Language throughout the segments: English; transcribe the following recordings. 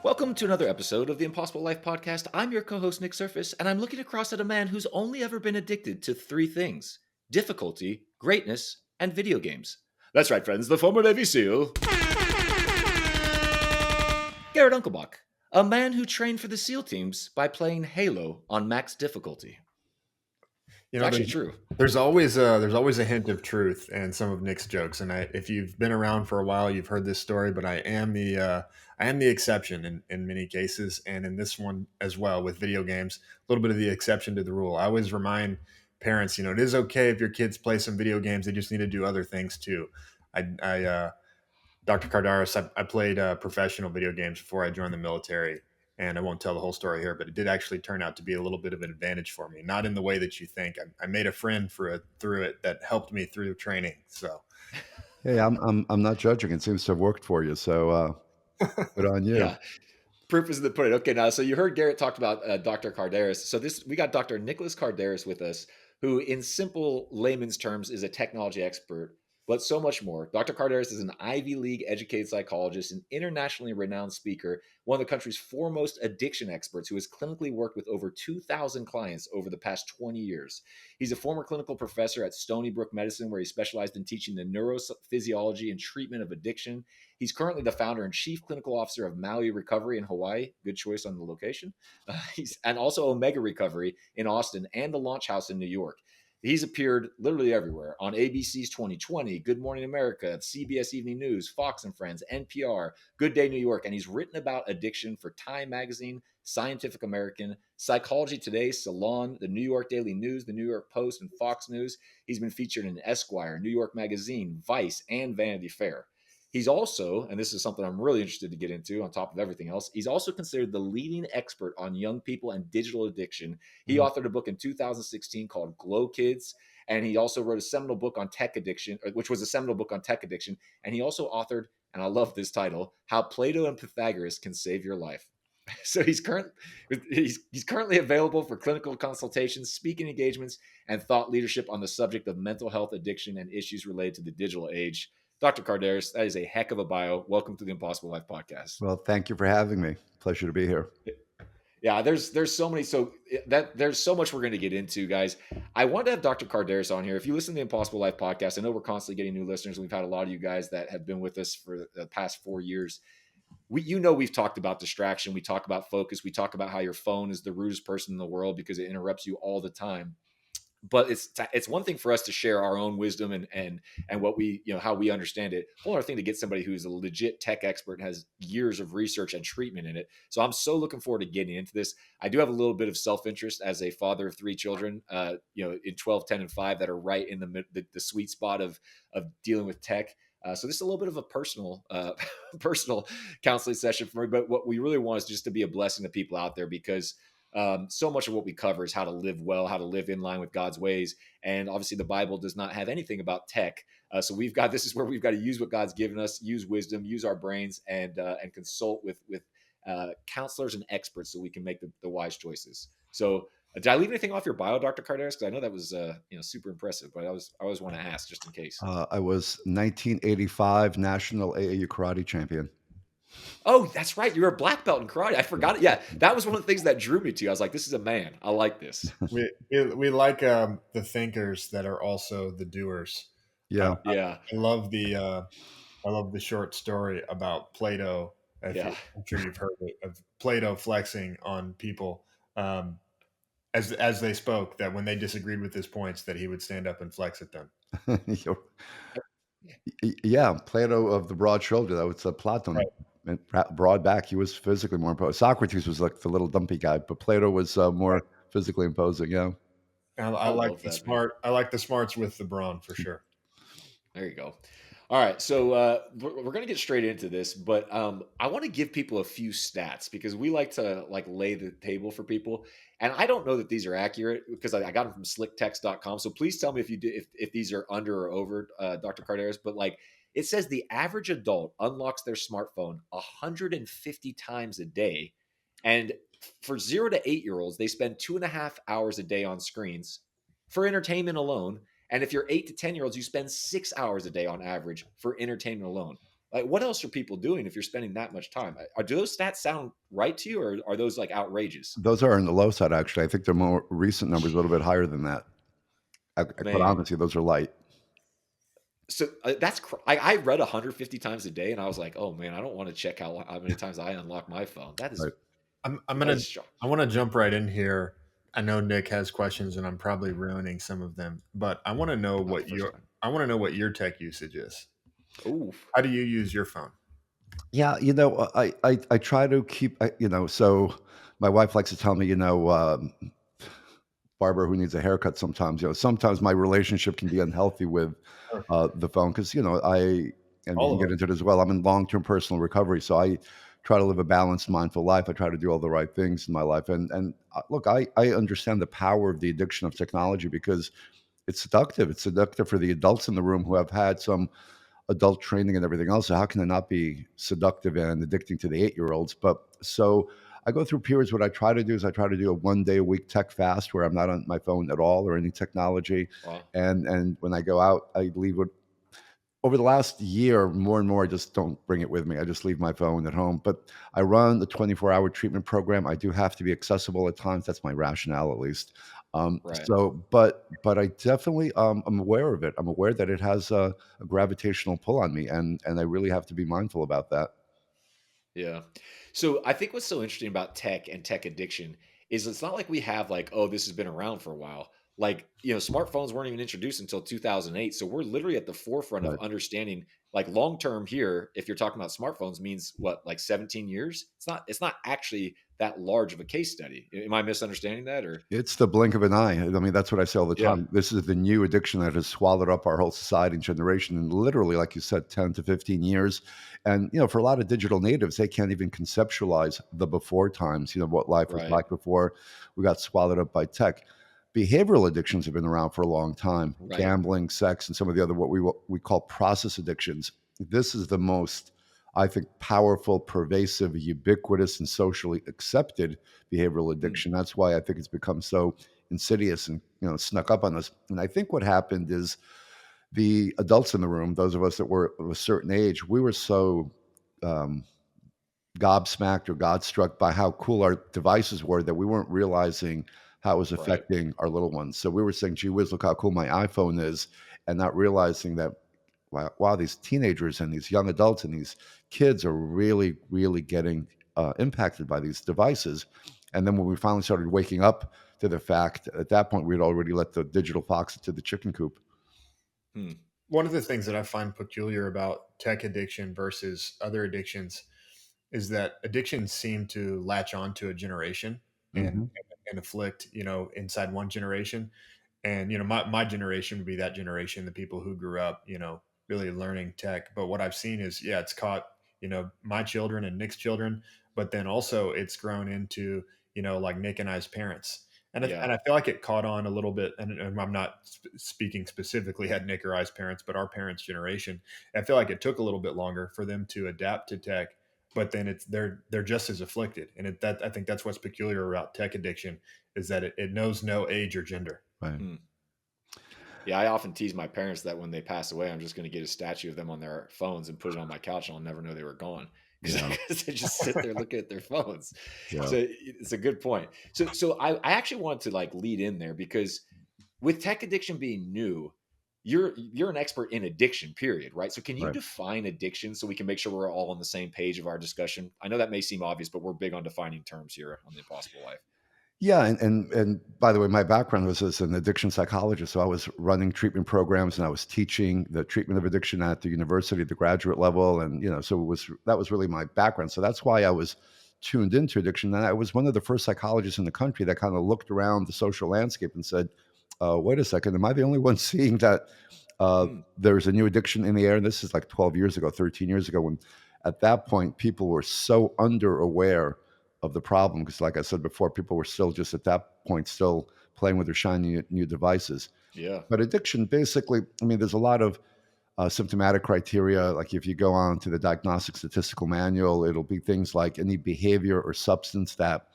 Welcome to another episode of the Impossible Life Podcast. I'm your co host, Nick Surface, and I'm looking across at a man who's only ever been addicted to three things: difficulty, greatness, and video games. That's right, friends, the former Navy SEAL, Garrett Unkelbach, a man who trained for the SEAL teams by playing Halo on max difficulty. You It's know, actually true. there's always a hint of truth in some of Nick's jokes, and if you've been around for a while, you've heard this story. But I am the exception in many cases, and in this one as well with video games, a little bit of the exception to the rule. I always remind parents, it is okay if your kids play some video games; they just need to do other things too. Dr. Kardaras, I played professional video games before I joined the military, and I won't tell the whole story here, but it did actually turn out to be a little bit of an advantage for me. Not in the way that you think. I made a friend through it that helped me through training. So Hey, I'm not judging. It seems to have worked for you, so good on you. Yeah. Proof is in the pudding. Okay, now, so you heard Garrett talked about Dr. Kardaras. So we got Dr. Nicholas Kardaras with us, who, in simple layman's terms, is a technology expert, but so much more. Dr. Kardaras is an Ivy League educated psychologist, an internationally renowned speaker, one of the country's foremost addiction experts, who has clinically worked with over 2,000 clients over the past 20 years. He's a former clinical professor at Stony Brook Medicine, where he specialized in teaching the neurophysiology and treatment of addiction. He's currently the founder and chief clinical officer of Maui Recovery in Hawaii. Good choice on the location. And also Omega Recovery in Austin and the Launch House in New York. He's appeared literally everywhere on ABC's 2020, Good Morning America, CBS Evening News, Fox and Friends, NPR, Good Day New York, and he's written about addiction for Time Magazine, Scientific American, Psychology Today, Salon, the New York Daily News, the New York Post, and Fox News. He's been featured in Esquire, New York Magazine, Vice, and Vanity Fair. He's also, and this is something I'm really interested to get into on top of everything else, he's also considered the leading expert on young people and digital addiction. He authored a book in 2016 called Glow Kids, and he also wrote a seminal book on tech addiction, which was a seminal book on tech addiction. And he also authored, and I love this title, How Plato and Pythagoras Can Save Your Life. So he's currently available for clinical consultations, speaking engagements, and thought leadership on the subject of mental health, addiction, and issues related to the digital age. Dr. Kardaras, that is a heck of a bio. Welcome to the Impossible Life podcast. Well, thank you for having me. Pleasure to be here. Yeah, there's so many, there's so much we're going to get into, guys. I wanted to have Dr. Kardaras on here. If you listen to the Impossible Life podcast, I know we're constantly getting new listeners. We've had a lot of you guys that have been with us for the past 4 years. We've talked about distraction. We talk about focus. We talk about how your phone is the rudest person in the world because it interrupts you all the time. But it's one thing for us to share our own wisdom and what we, how we understand it. Whole other thing to get somebody who's a legit tech expert and has years of research and treatment in it. So I'm so looking forward to getting into this. I do have a little bit of self-interest as a father of 3 children, in 12, 10, and 5 that are right in the sweet spot of dealing with tech. So this is a little bit of a personal counseling session for me. But what we really want is just to be a blessing to people out there, because so much of what we cover is how to live well, how to live in line with God's ways. And obviously the Bible does not have anything about tech. So this is where we've got to use what God's given us, use wisdom, use our brains, and consult with counselors and experts so we can make the wise choices. So did I leave anything off your bio, Dr. Kardaras? Because I know that was super impressive, but I always want to ask just in case. I was 1985 national AAU karate champion. Oh, that's right. You're a black belt in karate. I forgot it. Yeah, that was one of the things that drew me to you. I was like, this is a man. I like this. we like the thinkers that are also the doers. Yeah. Yeah. I love the short story about Plato. I'm sure you've heard it, of Plato flexing on people as they spoke, that when they disagreed with his points, that he would stand up and flex at them. Yeah, Plato of the broad shoulder. That was Platon. Right. And broad back. He was physically more imposing. Socrates was like the little dumpy guy, but Plato was more physically imposing. Yeah. I like the smart. I like the smarts with the brawn for sure. There you go. All right, so we're going to get straight into this, but I want to give people a few stats because we like to lay the table for people, and I don't know that these are accurate because I got them from slicktext.com. So please tell me if these are under or over, Dr. Kardaras. But it says the average adult unlocks their smartphone 150 times a day, and for 0 to 8-year-olds, they spend 2.5 hours a day on screens for entertainment alone. And if you're 8 to 10-year-olds, you spend 6 hours a day on average for entertainment alone. Like, what else are people doing if you're spending that much time? Do those stats sound right to you, or are those like outrageous? Those are on the low side, actually. I think they're more recent numbers, a little bit higher than that. Quite Man, honestly, those are light. so I read 150 times a day, and I was like, oh man, I don't want to check how many times I unlock my phone. Right. I'm That gonna is shocking. I want to jump right in here. I know Nick has questions, and I'm probably ruining some of them, but Not the first time. I want to know what your tech usage is. Ooh, How do you use your phone? Yeah, I try to keep, so my wife likes to tell me, barber who needs a haircut sometimes. Sometimes my relationship can be unhealthy with Sure. the phone because and we All can of get us. into it as well. I'm in long term personal recovery, so I try to live a balanced, mindful life. I try to do all the right things in my life, and look, I understand the power of the addiction of technology because it's seductive. It's seductive for the adults in the room who have had some adult training and everything else. So how can it not be seductive and addicting to the 8-year-olds? But so I go through periods. What I try to do is I try to do a 1 day a week tech fast where I'm not on my phone at all or any technology. wow, And when I go out, I leave it over the last year, more and more, I just don't bring it with me. I just leave my phone at home. But I run the 24-hour treatment program. I do have to be accessible at times. That's my rationale, at least. right. But I definitely am aware of it. I'm aware that it has a gravitational pull on me, and I really have to be mindful about that. Yeah. So I think what's so interesting about tech and tech addiction is it's not like we have like, oh, this has been around for a while. Like, smartphones weren't even introduced until 2008. So we're literally at the forefront of Right. understanding like long term here, if you're talking about smartphones means what, like 17 years? It's not actually that large of a case study. Am I misunderstanding that or It's the blink of an eye. I mean, that's what I say all the yeah, time. This is the new addiction that has swallowed up our whole society and generation in literally, like you said, 10 to 15 years. And, for a lot of digital natives, they can't even conceptualize the before times, what life was right. like before we got swallowed up by tech. Behavioral addictions have been around for a long time. Right. Gambling, sex, and some of the other what we call process addictions. This is the most, I think, powerful, pervasive, ubiquitous, and socially accepted behavioral Hmm, addiction. That's why I think it's become so insidious and snuck up on us. And I think what happened is the adults in the room, those of us that were of a certain age, we were so um, gobsmacked or godstruck by how cool our devices were that we weren't realizing how it was right. affecting our little ones. So we were saying, "Gee whiz, look how cool my iPhone is," and not realizing that wow, these teenagers and these young adults and these kids are really, really getting impacted by these devices. And then when we finally started waking up to the fact, at that point, we'd already let the digital fox into the chicken coop. Hmm, One of the things that I find peculiar about tech addiction versus other addictions is that addictions seem to latch on to a generation and Hmm. and afflict, inside one generation. And my generation would be that generation, the people who grew up, really learning tech. But what I've seen is, yeah, it's caught, my children and Nick's children, but then also it's grown into, like Nick and I's parents. yeah. And I feel like it caught on a little bit, and I'm not speaking specifically at Nick or I's parents, but our parents' generation. I feel like it took a little bit longer for them to adapt to tech, but then they're just as afflicted. And that I think that's what's peculiar about tech addiction is that it knows no age or gender. Right. Hmm. Yeah, I often tease my parents that when they pass away, I'm just going to get a statue of them on their phones and put it on my couch, and I'll never know they were gone Yeah. because they just sit there looking at their phones. Yeah. So it's a good point. So I actually want to like lead in there because with tech addiction being new, you're an expert in addiction, period, right? So can you Right. define addiction so we can make sure we're all on the same page of our discussion? I know that may seem obvious, but we're big on defining terms here on the Impossible Life. Yeah, and by the way, my background was as an addiction psychologist, so I was running treatment programs and I was teaching the treatment of addiction at the university at the graduate level, and so that was really my background. So that's why I was tuned into addiction, and I was one of the first psychologists in the country that kind of looked around the social landscape and said, "Wait a second, am I the only one seeing that Hmm, there's a new addiction in the air?" And this is like 12 years ago, 13 years ago, when at that point people were so under aware of the problem because like I said before, people were still just at that point still playing with their shiny new devices. yeah, But addiction basically, I mean, there's a lot of symptomatic criteria. Like if you go on to the diagnostic statistical manual, it'll be things like any behavior or substance that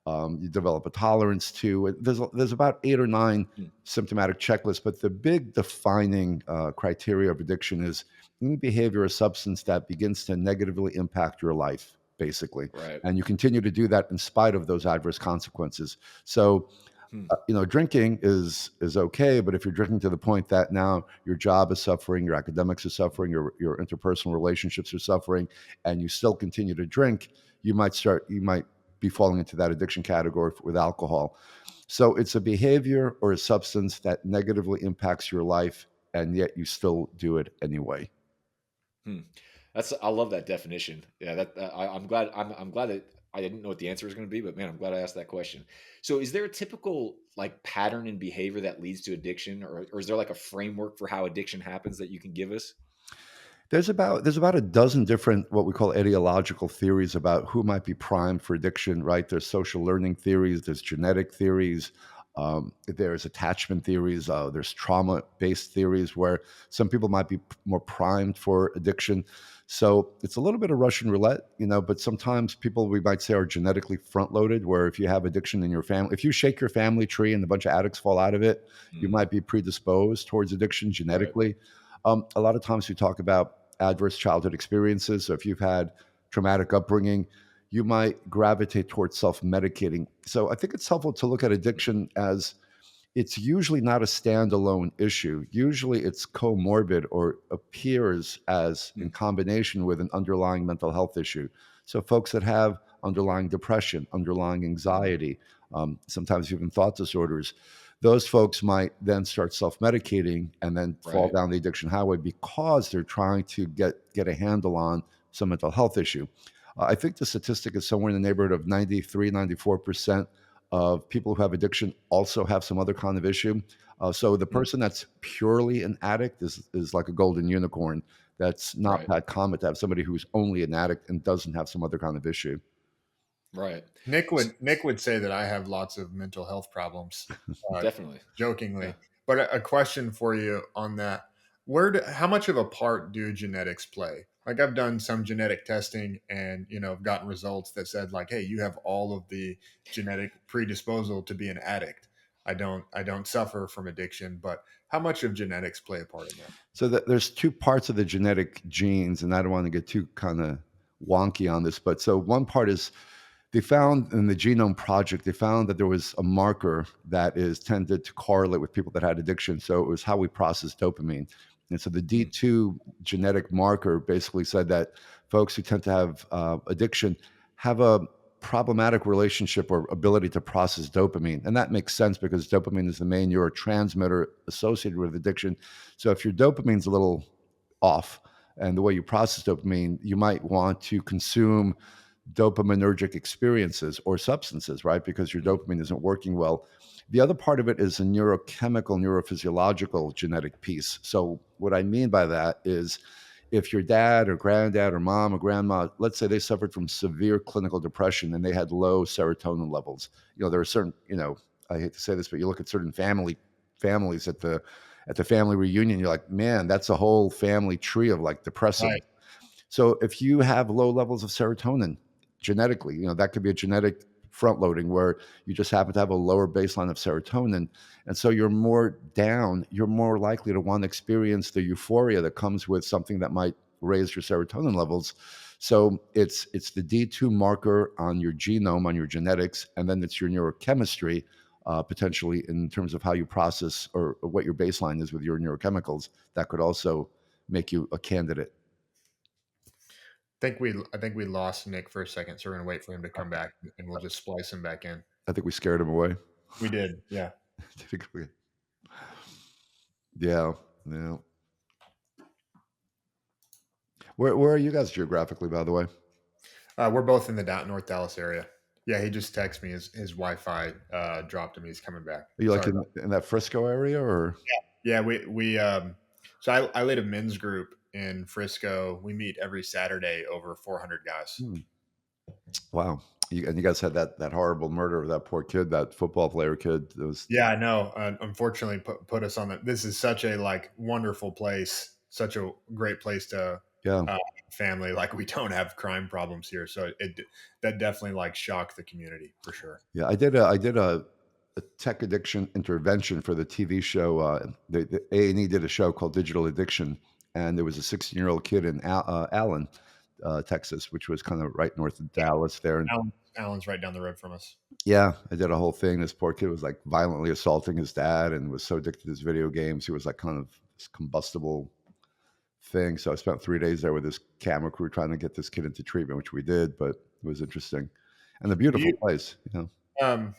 you develop a tolerance to. There's about 8 or 9 hmm, symptomatic checklists, but the big defining criteria of addiction is any behavior or substance that begins to negatively impact your life, basically. Right. And you continue to do that in spite of those adverse consequences. So, Hmm. drinking is okay, but if you're drinking to the point that now your job is suffering, your academics are suffering, your interpersonal relationships are suffering, and you still continue to drink, you might be falling into that addiction category with alcohol. So it's a behavior or a substance that negatively impacts your life, and yet you still do it anyway. Hmm. I love that definition. Yeah, I'm glad I'm glad that I didn't know what the answer was going to be, but man, I'm glad I asked that question. So, is there a typical like pattern in behavior that leads to addiction, or is there like a framework for how addiction happens that you can give us? There's about a dozen different what we call etiological theories about who might be primed for addiction. Right? There's social learning theories. There's genetic theories. There's attachment theories. There's trauma-based theories where some people might be more primed for addiction. So it's a little bit of Russian roulette, but sometimes people we might say are genetically front-loaded, where if you have addiction in your family, if you shake your family tree and a bunch of addicts fall out of it, you Mm, might be predisposed towards addiction right. genetically. A lot of times we talk about adverse childhood experiences. So if you've had traumatic upbringing, you might gravitate towards self medicating. So I think it's helpful to look at addiction as it's usually not a standalone issue. Usually it's comorbid or appears as in Mm, combination with an underlying mental health issue. So folks that have underlying depression, underlying mm, anxiety, sometimes even thought disorders, those folks might then start self-medicating and then fall right. down the addiction highway because they're trying to get a handle on some mental health issue. I think the statistic is somewhere in the neighborhood of 93, 94% of people who have addiction also have some other kind of issue. So the Mm, person that's purely an addict is like a golden unicorn. That's not right. that common to have somebody who's only an addict and doesn't have some other kind of issue. Right. Nick S- would Nick would say that I have lots of mental health problems, uh, Definitely. Yeah. jokingly. But a question for you on that: how much of a part do genetics play? Like I've done some genetic testing, and I've gotten results that said like, "Hey, you have all of the genetic predisposal to be an addict." I don't suffer from addiction, but how much of genetics play a part in that? So there's two parts of the genetic genes, and I don't want to get too kind of wonky on this, but so one part is they found in the genome project, they found that there was a marker that is tended to correlate with people that had addiction. So it was how we process dopamine. And so the Mm, D2 genetic marker basically said that folks who tend to have addiction have a problematic relationship or ability to process dopamine. And that makes sense because dopamine is the main neurotransmitter associated with addiction. So if your dopamine's a little off and the way you process dopamine, you might want to consume dopaminergic experiences or substances, right? Because your mm, dopamine isn't working well. The other part of it is a neurochemical, neurophysiological genetic piece. So, what I mean by that is if your dad or granddad or mom or grandma, let's say they suffered from severe clinical depression and they had low serotonin levels, there are certain, I hate to say this, but you look at certain families at the family reunion, you're like, man, that's a whole family tree of like depressive. Right. So if you have low levels of serotonin genetically, that could be a genetic front loading where you just happen to have a lower baseline of serotonin. And so you're more down, you're more likely to want to experience the euphoria that comes with something that might raise your serotonin levels. So it's the D2 marker on your genome, on your genetics, and then it's your neurochemistry, potentially in terms of how you process or what your baseline is with your neurochemicals that could also make you a candidate. I think we lost Nick for a second, so we're gonna wait for him to come back, and we'll just splice him back in. I think we scared him away. We did, yeah. Typically. Yeah, yeah. Where are you guys geographically, by the way? Are We're both in the North Dallas area. Yeah, he just texted me his Wi-Fi dropped him. He's coming back. you like Sorry in, about. in that Frisco area or? Yeah, we. So I lead a men's group in Frisco. We meet every Saturday, over 400 guys. Hmm, wow. And you guys had that horrible murder of that poor kid, that football player kid. It was, Yeah, I know. Unfortunately, put us on that. This is such a like wonderful place, such a great place to yeah, family. Like we don't have crime problems here, so that definitely like shocked the community for sure. yeah. I did a tech addiction intervention for the TV show. The A&E did a show called Digital Addiction, and there was a 16-year-old kid in Allen, Texas, which was kind of right north of Dallas there. And Alan's right down the road from us. yeah, I did a whole thing. This poor kid was like violently assaulting his dad and was so addicted to his video games. He was like kind of this combustible thing. So I spent 3 days there with this camera crew trying to get this kid into treatment, which we did, but it was interesting and a Do beautiful you place, you know. um,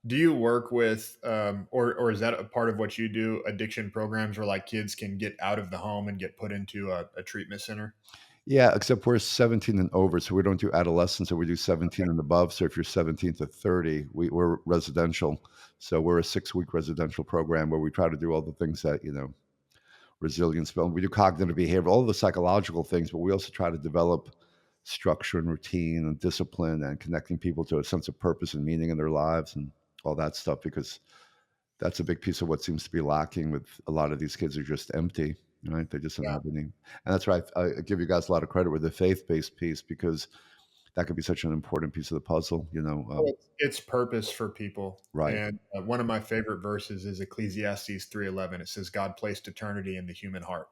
do you work with or is that a part of what you do? Addiction programs where like kids can get out of the home and get put into a treatment center? Yeah, except we're 17 and over, so we don't do adolescents, so we do 17 and above. So if you're 17 to 30, we're residential. So we're a 6-week residential program where we try to do all the things that, you know, resilience building. We do cognitive behavior, all the psychological things, but we also try to develop structure and routine and discipline and connecting people to a sense of purpose and meaning in their lives and all that stuff, because that's a big piece of what seems to be lacking with a lot of these kids are just empty, right? They just don't Yeah. have any. And that's why I give you guys a lot of credit with the faith-based piece, because that could be such an important piece of the puzzle, you know. Well, it's purpose for people. Right. And one of my favorite verses is Ecclesiastes 3:11. It says God placed eternity in the human heart.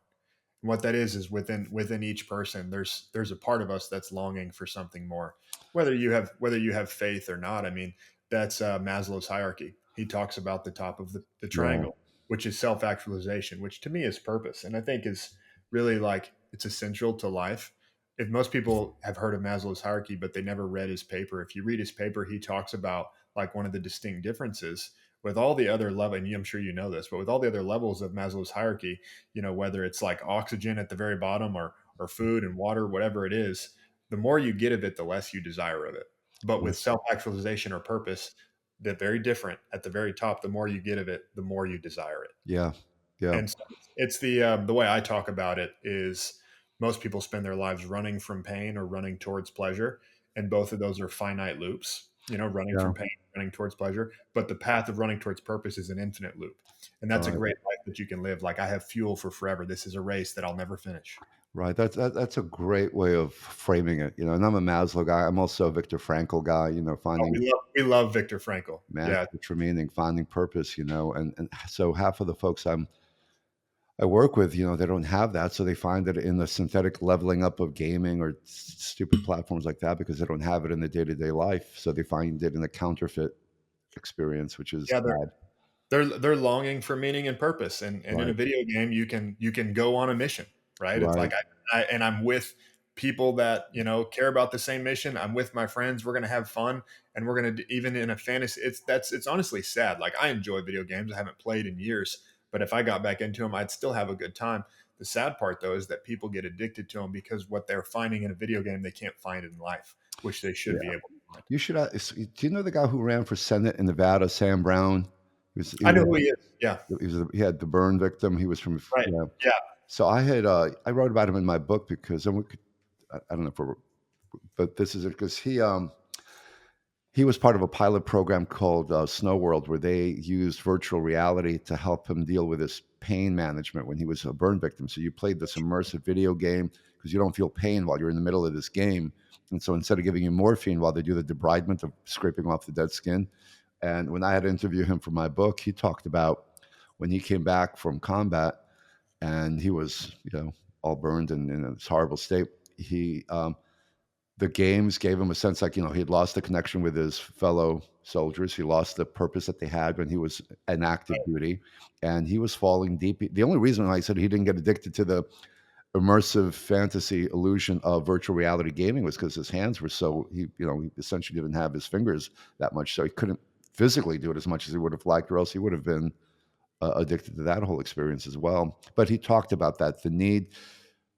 And what that is within each person, there's a part of us that's longing for something more. Whether you have faith or not, I mean, that's Maslow's hierarchy. He talks about the top of the Right. triangle, which is self-actualization, which to me is purpose, and I think is really like it's essential to life. If most people have heard of Maslow's hierarchy, but they never read his paper, if you read his paper, he talks about like one of the distinct differences with all the other level, and I'm sure you know this, but with all the other levels of Maslow's hierarchy, whether it's like oxygen at the very bottom or food and water, whatever it is, the more you get of it, the less you desire of it. But with Yes. self-actualization or purpose, they're very different. At the very top, the more you get of it, the more you desire it. Yeah. Yeah. And so it's the way I talk about it is most people spend their lives running from pain or running towards pleasure, and both of those are finite loops. Running Yeah. from pain, running towards pleasure, but the path of running towards purpose is an infinite loop, and that's a Right. great life that you can live. Like I have fuel for forever. This is a race that I'll never finish. Right. That's a great way of framing it, you know. And I'm a Maslow guy. I'm also a Viktor Frankl guy, you know, Oh, finding we love Viktor Frankl. man Yeah, for meaning, finding purpose, you know. And so half of the folks I work with, you know, they don't have that. So they find it in the synthetic leveling up of gaming or stupid platforms like that because they don't have it in the day-to-day life. So they find it in the counterfeit experience, which is yeah, bad. they're longing for meaning and purpose, and in a Right. video game you can go on a mission, right? It's Right. like I'm with people that care about the same mission. I'm with my friends. We're gonna have fun, and we're gonna even in a fantasy. It's honestly sad. Like I enjoy video games. I haven't played in years, but if I got back into them, I'd still have a good time. The sad part though is that people get addicted to them because what they're finding in a video game they can't find in life, which they should be Yeah. able to find. You should. Do you know the guy who ran for Senate in Nevada, Sam Brown? He I know was, who he is. Yeah, he had the burn victim. He was from, right. you know. Yeah, So I wrote about him in my book because, and I don't know if we're, but this is it because he was part of a pilot program called Snow World, where they used virtual reality to help him deal with his pain management when he was a burn victim. So you played this immersive video game because you don't feel pain while you're in the middle of this game. And so instead of giving you morphine while they do the debridement of scraping off the dead skin, and when I had to interview him for my book, he talked about when he came back from combat and he was, you know, all burned and in this horrible state. He The games gave him a sense like, you know, he had lost the connection with his fellow soldiers. He lost the purpose that they had when he was in active duty, and he was falling deep. The only reason why I said he didn't get addicted to the immersive fantasy illusion of virtual reality gaming was because his hands were so he essentially didn't have his fingers that much, so he couldn't physically do it as much as he would have liked, or else he would have been addicted to that whole experience as well. But he talked about that the need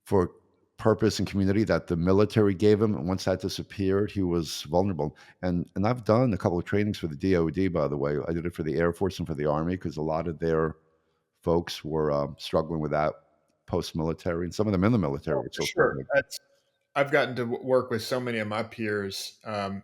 for purpose and community that the military gave him, and once that disappeared, he was vulnerable. And I've done a couple of trainings for the DoD, by the way. I did it for the Air Force and for the Army because a lot of their folks were struggling with that post-military, and some of them in the military oh, were for still sure. struggling. I've gotten to work with so many of my peers, and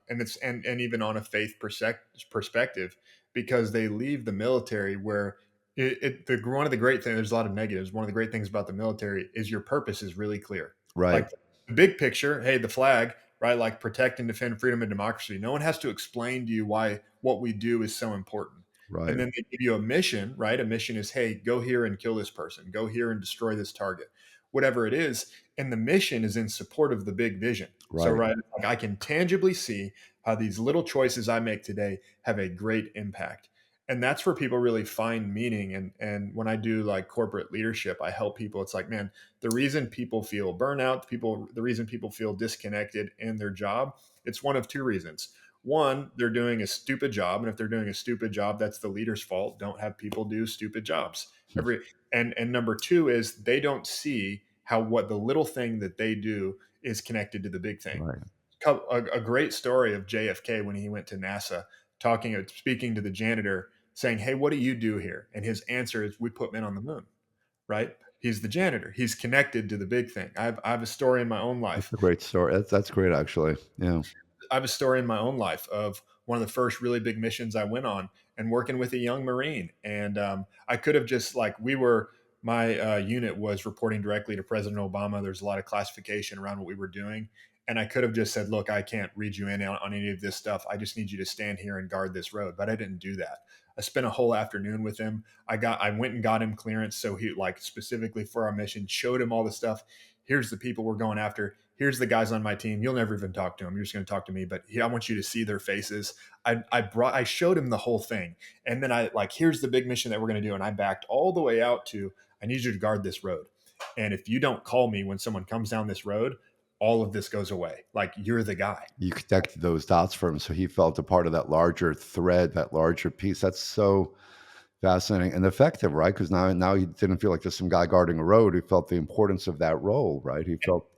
even on a faith perspective, because they leave the military where one of the great things. There's a lot of negatives. One of the great things about the military is your purpose is really clear. Right, Like the big picture, hey, the flag, right? Like protect and defend freedom and democracy. No one has to explain to you why what we do is so important. And right, then they give you a mission, right? A mission is, hey, go here and kill this person. Go here and destroy this target. whatever it is. And the mission is in support of the big vision. So, Right. right, like I can tangibly see how these little choices I make today have a great impact. And that's where people really find meaning. And when I do like corporate leadership, I help people. It's like, man, the reason people feel burnout, the reason people feel disconnected in their job, it's one of two reasons. One, they're doing a stupid job, and if they're doing a stupid job, that's the leader's fault. Don't have people do stupid jobs. Every and number two is they don't see how what the little thing that they do is connected to the big thing. Right. A great story of JFK when he went to NASA, speaking to the janitor, saying, "Hey, what do you do here?" And his answer is, "We put men on the moon." Right? He's the janitor. He's connected to the big thing. I have a story in my own That's life. a great story. That's great, actually. Yeah. I have a story in my own life of one of the first really big missions I went on and working with a young Marine. And I could have just like, my unit was reporting directly to President Obama. There's a lot of classification around what we were doing. And I could have just said, look, I can't read you in on any of this stuff. I just need you to stand here and guard this road. But I didn't do that. I spent a whole afternoon with him. I went and got him clearance. So he like specifically for our mission, showed him all the stuff. Here's the people we're going after. Here's the guys on my team. You'll never even talk to them. You're just going to talk to me, but I want you to see their faces. I showed him the whole thing. And then I like, here's the big mission that we're going to do. And I backed all the way out to, I need you to guard this road. And if you don't call me when someone comes down this road, all of this goes away. Like you're the guy. You connected those dots for him, so he felt a part of that larger thread, that larger piece. That's so fascinating and effective, right? Because now he didn't feel like just some guy guarding a road. He felt the importance of that role, right? He felt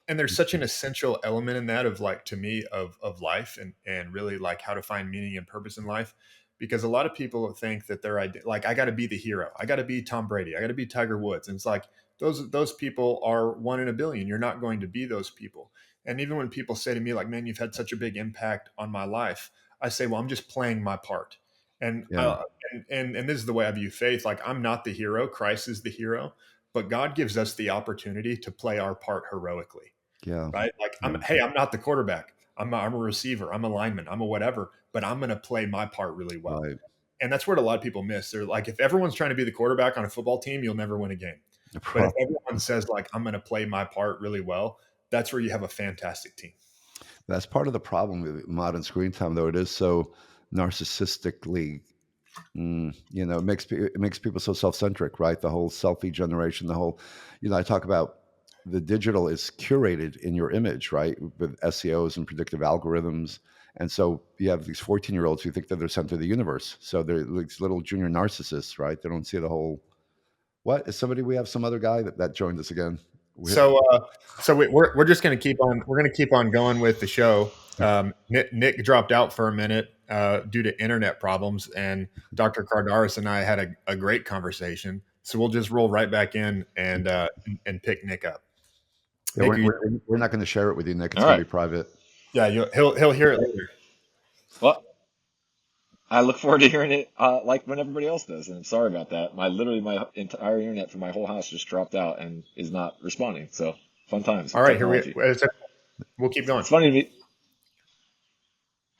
And there's such an essential element in that of like to me of life and really like how to find meaning and purpose in life, because a lot of people think that they're like I got to be the hero, I got to be Tom Brady, I got to be Tiger Woods, and it's like those people are one in a billion. You're not going to be those people. And even when people say to me like, man, you've had such a big impact on my life, I say, well, I'm just playing my part. and yeah, uh, and this is the way I view faith. Like I'm not the hero, Christ is the hero, but God gives us the opportunity to play our part heroically, yeah, right? Like yeah, I'm not the quarterback. I'm a receiver. I'm a lineman. I'm a whatever, but I'm going to play my part really well. right. And that's what a lot of people miss. They're like, if everyone's trying to be the quarterback on a football team, you'll never win a game. But if everyone says like, I'm going to play my part really well, that's where you have a fantastic team. That's part of the problem with modern screen time, though. It is so narcissistically, it makes people so self-centric, right? The whole selfie generation, the whole, I talk about the digital is curated in your image, right? With SEOs and predictive algorithms. And so you have these 14-year-olds who think that they're center of the universe. So they're these little junior narcissists, right? They don't see the whole, what is somebody, we have some other guy that joined us again. So, we're just going to keep on. We're going to keep on going with the show. Nick dropped out for a minute due to internet problems, and Dr. Kardaras and I had a great conversation. So we'll just roll right back in and pick Nick up. Yeah, Nick, we're not going to share it with you, Nick. It's All going to right. be private. yeah, he'll hear it later. Well, I look forward to hearing it like when everybody else does. And sorry about that. My entire internet for my whole house just dropped out and is not responding. So fun times All with right, technology. we'll keep going. It's funny to me.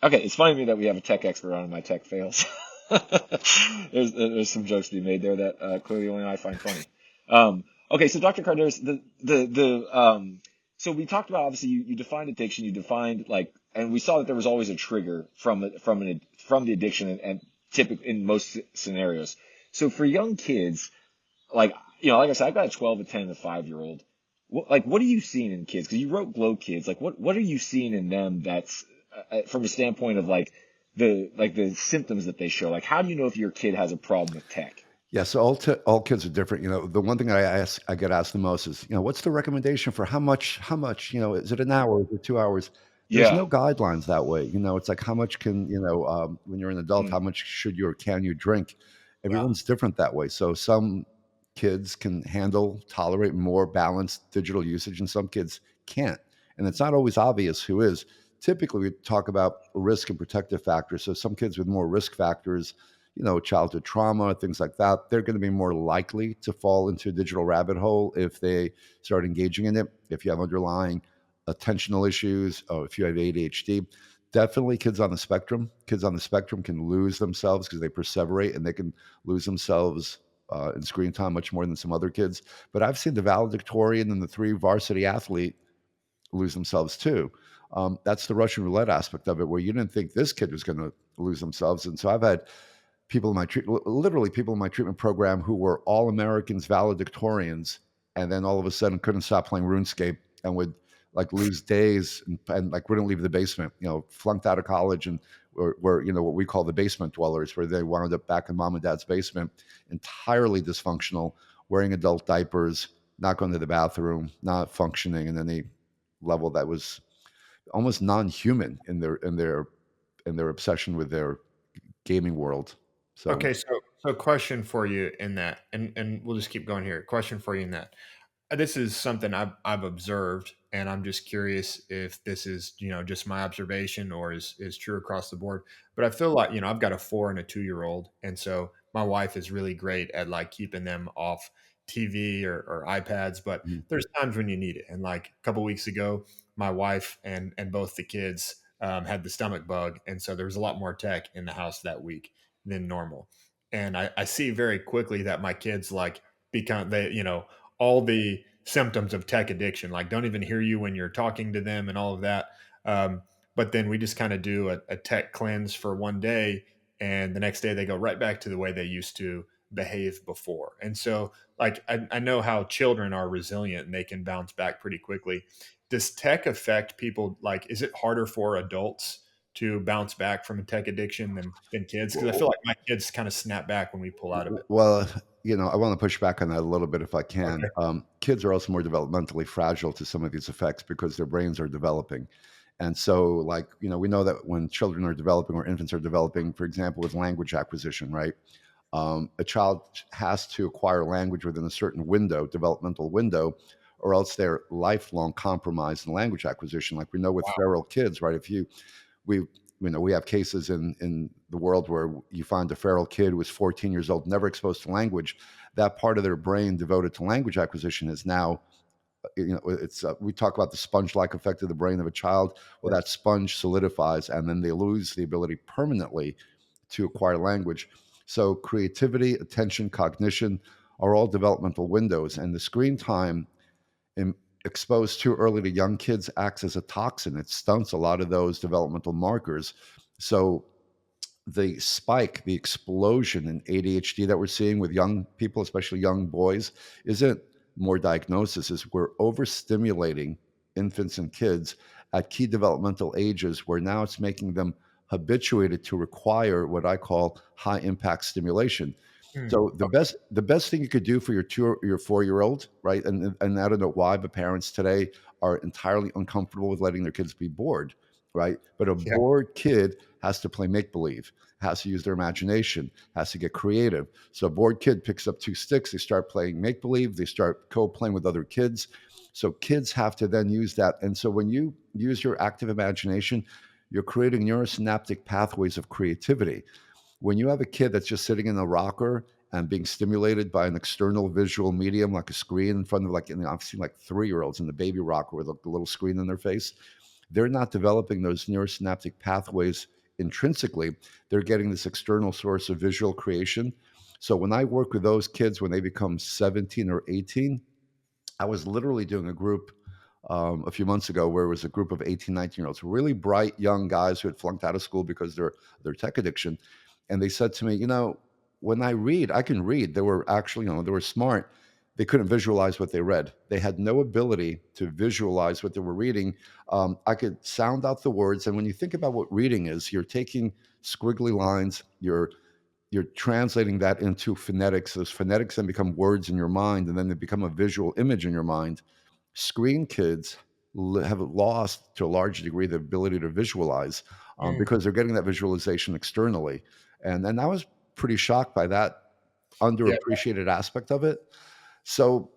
Okay, it's funny to me that we have a tech expert on and my tech fails. There's some jokes to be made there that clearly only I find funny. Okay, so Dr. Cardenas, so we talked about obviously you defined addiction, you defined like, and we saw that there was always a trigger from the addiction and typically in most scenarios. So for young kids, like like I said, I've got a 12, a 10, and a 5-year-old. What are you seeing in kids? Because you wrote Glow Kids. Like, what are you seeing in them that's from a standpoint of like the symptoms that they show? Like, how do you know if your kid has a problem with tech? Yeah, so all kids are different. The one thing I get asked the most is, what's the recommendation for how much, is it an hour, is it 2 hours? There's Yeah. no guidelines that way. It's like how much can, when you're an adult, Mm, how much should you or can you drink? Yeah. Everyone's different that way. So some kids can tolerate more balanced digital usage, and some kids can't. And it's not always obvious who is. Typically, we talk about risk and protective factors. So some kids with more risk factors, childhood trauma, things like that, they're going to be more likely to fall into a digital rabbit hole if they start engaging in it. If you have underlying attentional issues, or if you have ADHD, definitely kids on the spectrum. Kids on the spectrum can lose themselves because they perseverate, and they can lose themselves in screen time, much more than some other kids. But I've seen the valedictorian and the three varsity athlete lose themselves too. That's the Russian roulette aspect of it, where you didn't think this kid was going to lose themselves. And so I've had people in my literally people in my treatment program who were all Americans, valedictorians, and then all of a sudden couldn't stop playing RuneScape and would like lose days and like wouldn't leave the basement. You know, flunked out of college and were you know what we call the basement dwellers, where they wound up back in mom and dad's basement, entirely dysfunctional, wearing adult diapers, not going to the bathroom, not functioning in any level that was almost non-human in their obsession with their gaming world. So Okay, so question for you in that, and we'll just keep going here. Question for you in that. This is something I've observed, and I'm just curious if this is just my observation or is true across the board. But I feel like I've got a 4 and a 2 year old, and so my wife is really great at like keeping them off TV or iPads. But mm, there's times when you need it, and like a couple weeks ago, my wife and both the kids had the stomach bug, and so there was a lot more tech in the house that week than normal. And I see very quickly that my kids like become they all the symptoms of tech addiction, like don't even hear you when you're talking to them and all of that. Um, but then we just kind of do a tech cleanse for one day, and the next day they go right back to the way they used to behave before. And so, like, I know how children are resilient and they can bounce back pretty quickly. Does tech affect people? Like, is it harder for adults to bounce back from a tech addiction than kids? Because I feel like my kids kind of snap back when we pull out of it. well, I want to push back on that a little bit if I can. Okay. Kids are also more developmentally fragile to some of these effects because their brains are developing. And so, like, we know that when children are developing or infants are developing, for example, with language acquisition, right? A child has to acquire language within a certain window, developmental window, or else they're lifelong compromised in language acquisition. Like we know with Wow. feral kids, right? If we, we have cases in the world where you find a feral kid who was 14 years old, never exposed to language. That part of their brain devoted to language acquisition is now it's we talk about the sponge-like effect of the brain of a child. Well, Yeah. that sponge solidifies, and then they lose the ability permanently to acquire language. So creativity, attention, cognition are all developmental windows, and the screen time in, exposed too early to young kids acts as a toxin. It stunts a lot of those developmental markers. So the spike, the explosion in ADHD that we're seeing with young people, especially young boys, isn't more diagnosis, is we're overstimulating infants and kids at key developmental ages where now it's making them habituated to require what I call high impact stimulation. Hmm. So the best thing you could do for your 4 year old, right? And I don't know why, but parents today are entirely uncomfortable with letting their kids be bored, right? But a Yeah. bored kid has to play make believe, has to use their imagination, has to get creative. So a bored kid picks up two sticks, they start playing make believe, they start co-playing with other kids. So kids have to then use that. And so when you use your active imagination, you're creating neurosynaptic pathways of creativity. When you have a kid that's just sitting in a rocker and being stimulated by an external visual medium like a screen in front of I've seen like 3 year olds in the baby rocker with a little screen in their face, they're not developing those neurosynaptic pathways intrinsically. They're getting this external source of visual creation. So when I work with those kids when they become 17 or 18, I was literally doing a group a few months ago where it was a group of 18, 19 year olds, really bright young guys who had flunked out of school because of their tech addiction. And they said to me, when I read, I can read. They were actually, they were smart. They couldn't visualize what they read. They had no ability to visualize what they were reading. I could sound out the words. And when you think about what reading is, you're taking squiggly lines, you're translating that into phonetics. Those phonetics then become words in your mind, and then they become a visual image in your mind. Screen kids have lost to a large degree the ability to visualize Mm. because they're getting that visualization externally. And I was pretty shocked by that Yeah. underappreciated aspect of it. So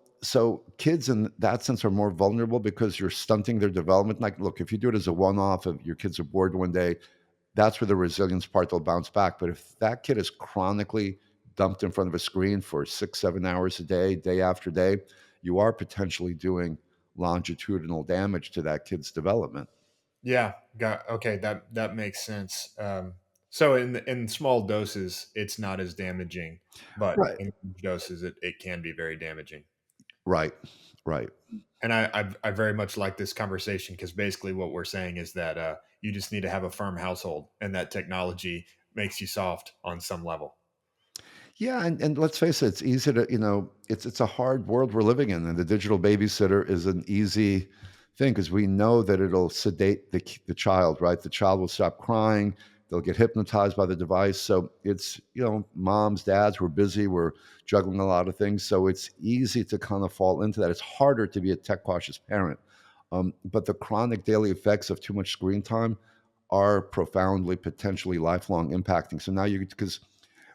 kids in that sense are more vulnerable because you're stunting their development. Like, look, if you do it as a one-off, if your kids are bored one day, that's where the resilience part will bounce back. But if that kid is chronically dumped in front of a screen for 6, 7 hours a day, day after day, you are potentially doing longitudinal damage to that kid's development. Yeah, got okay. That makes sense. So in small doses, it's not as damaging, but Right. in huge doses, it can be very damaging. Right. Right. And I very much like this conversation because basically what we're saying is that you just need to have a firm household, and that technology makes you soft on some level. Yeah, and let's face it, it's easy to, it's a hard world we're living in, and the digital babysitter is an easy thing because we know that it'll sedate the child, right? The child will stop crying, they'll get hypnotized by the device. So it's, moms, dads, we're busy, we're juggling a lot of things, so it's easy to kind of fall into that. It's harder to be a tech cautious parent, but the chronic daily effects of too much screen time are profoundly, potentially lifelong impacting. So now you, because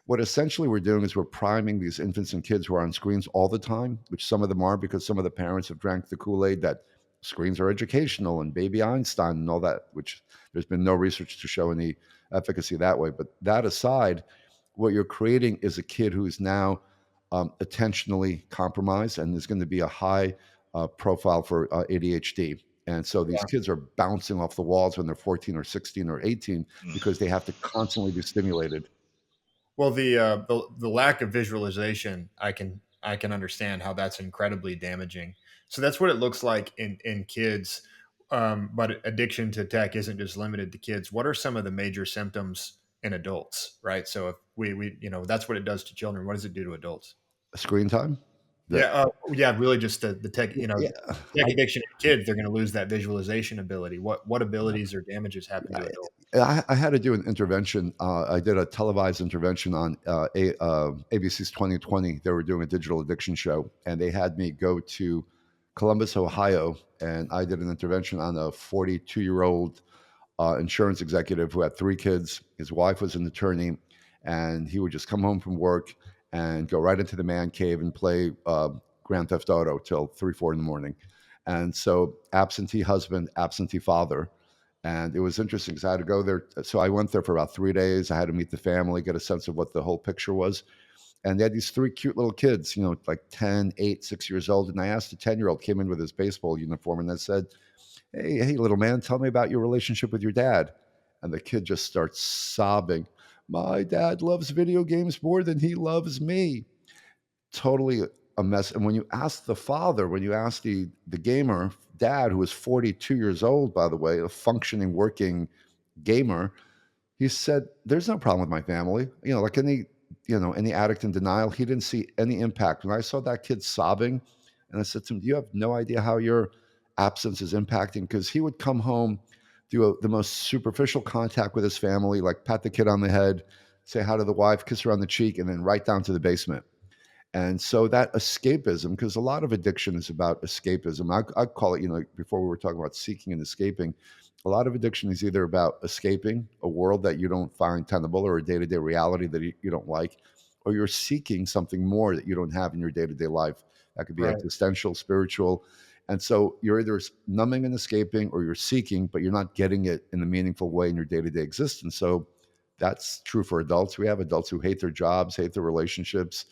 what essentially we're doing is we're priming these infants and kids who are on screens all the time, which some of them are because some of the parents have drank the Kool-Aid that screens are educational and baby Einstein and all that, which there's been no research to show any efficacy that way. But that aside, what you're creating is a kid who is now attentionally compromised, and there's going to be a high profile for ADHD. And so these kids are bouncing off the walls when they're 14 or 16 or 18 because they have to constantly be stimulated. Well, the lack of visualization, I can understand how that's incredibly damaging. So that's what it looks like in kids. But addiction to tech isn't just limited to kids. What are some of the major symptoms in adults? Right. So if we that's what it does to children. What does it do to adults? Screen time. Yeah, The yeah, really, just the tech. Yeah, Tech I, addiction in kids, they're going to lose that visualization ability. What abilities or damages happen to adults? I had to do an intervention. I did a televised intervention on ABC's 2020. They were doing a digital addiction show, and they had me go to Columbus, Ohio, and I did an intervention on a 42-year-old insurance executive who had three kids. His wife was an attorney, and he would just come home from work and go right into the man cave and play Grand Theft Auto till 3, 4 in the morning. And so, absentee husband, absentee father. And it was interesting because I had to go there. So I went there for about 3 days. I had to meet the family, get a sense of what the whole picture was. And they had these three cute little kids, like 10, 8, 6 years old. And I asked the 10-year-old, came in with his baseball uniform, and I said, hey, little man, tell me about your relationship with your dad. And the kid just starts sobbing. My dad loves video games more than he loves me. Totally a mess. And when you ask the father, when you ask the gamer dad, who is 42 years old, by the way, a functioning, working gamer, he said, "There's no problem with my family." Like any addict in denial, he didn't see any impact. When I saw that kid sobbing, and I said to him, "Do you have no idea how your absence is impacting?" Because he would come home, do the most superficial contact with his family, like pat the kid on the head, say hi to the wife, kiss her on the cheek, and then right down to the basement. And so that escapism, because a lot of addiction is about escapism. I call it, before we were talking about seeking and escaping, a lot of addiction is either about escaping a world that you don't find tenable or a day to day reality that you don't like, or you're seeking something more that you don't have in your day to day life. That could be Right. existential, spiritual. And so you're either numbing and escaping or you're seeking, but you're not getting it in a meaningful way in your day to day existence. So that's true for adults. We have adults who hate their jobs, hate their relationships,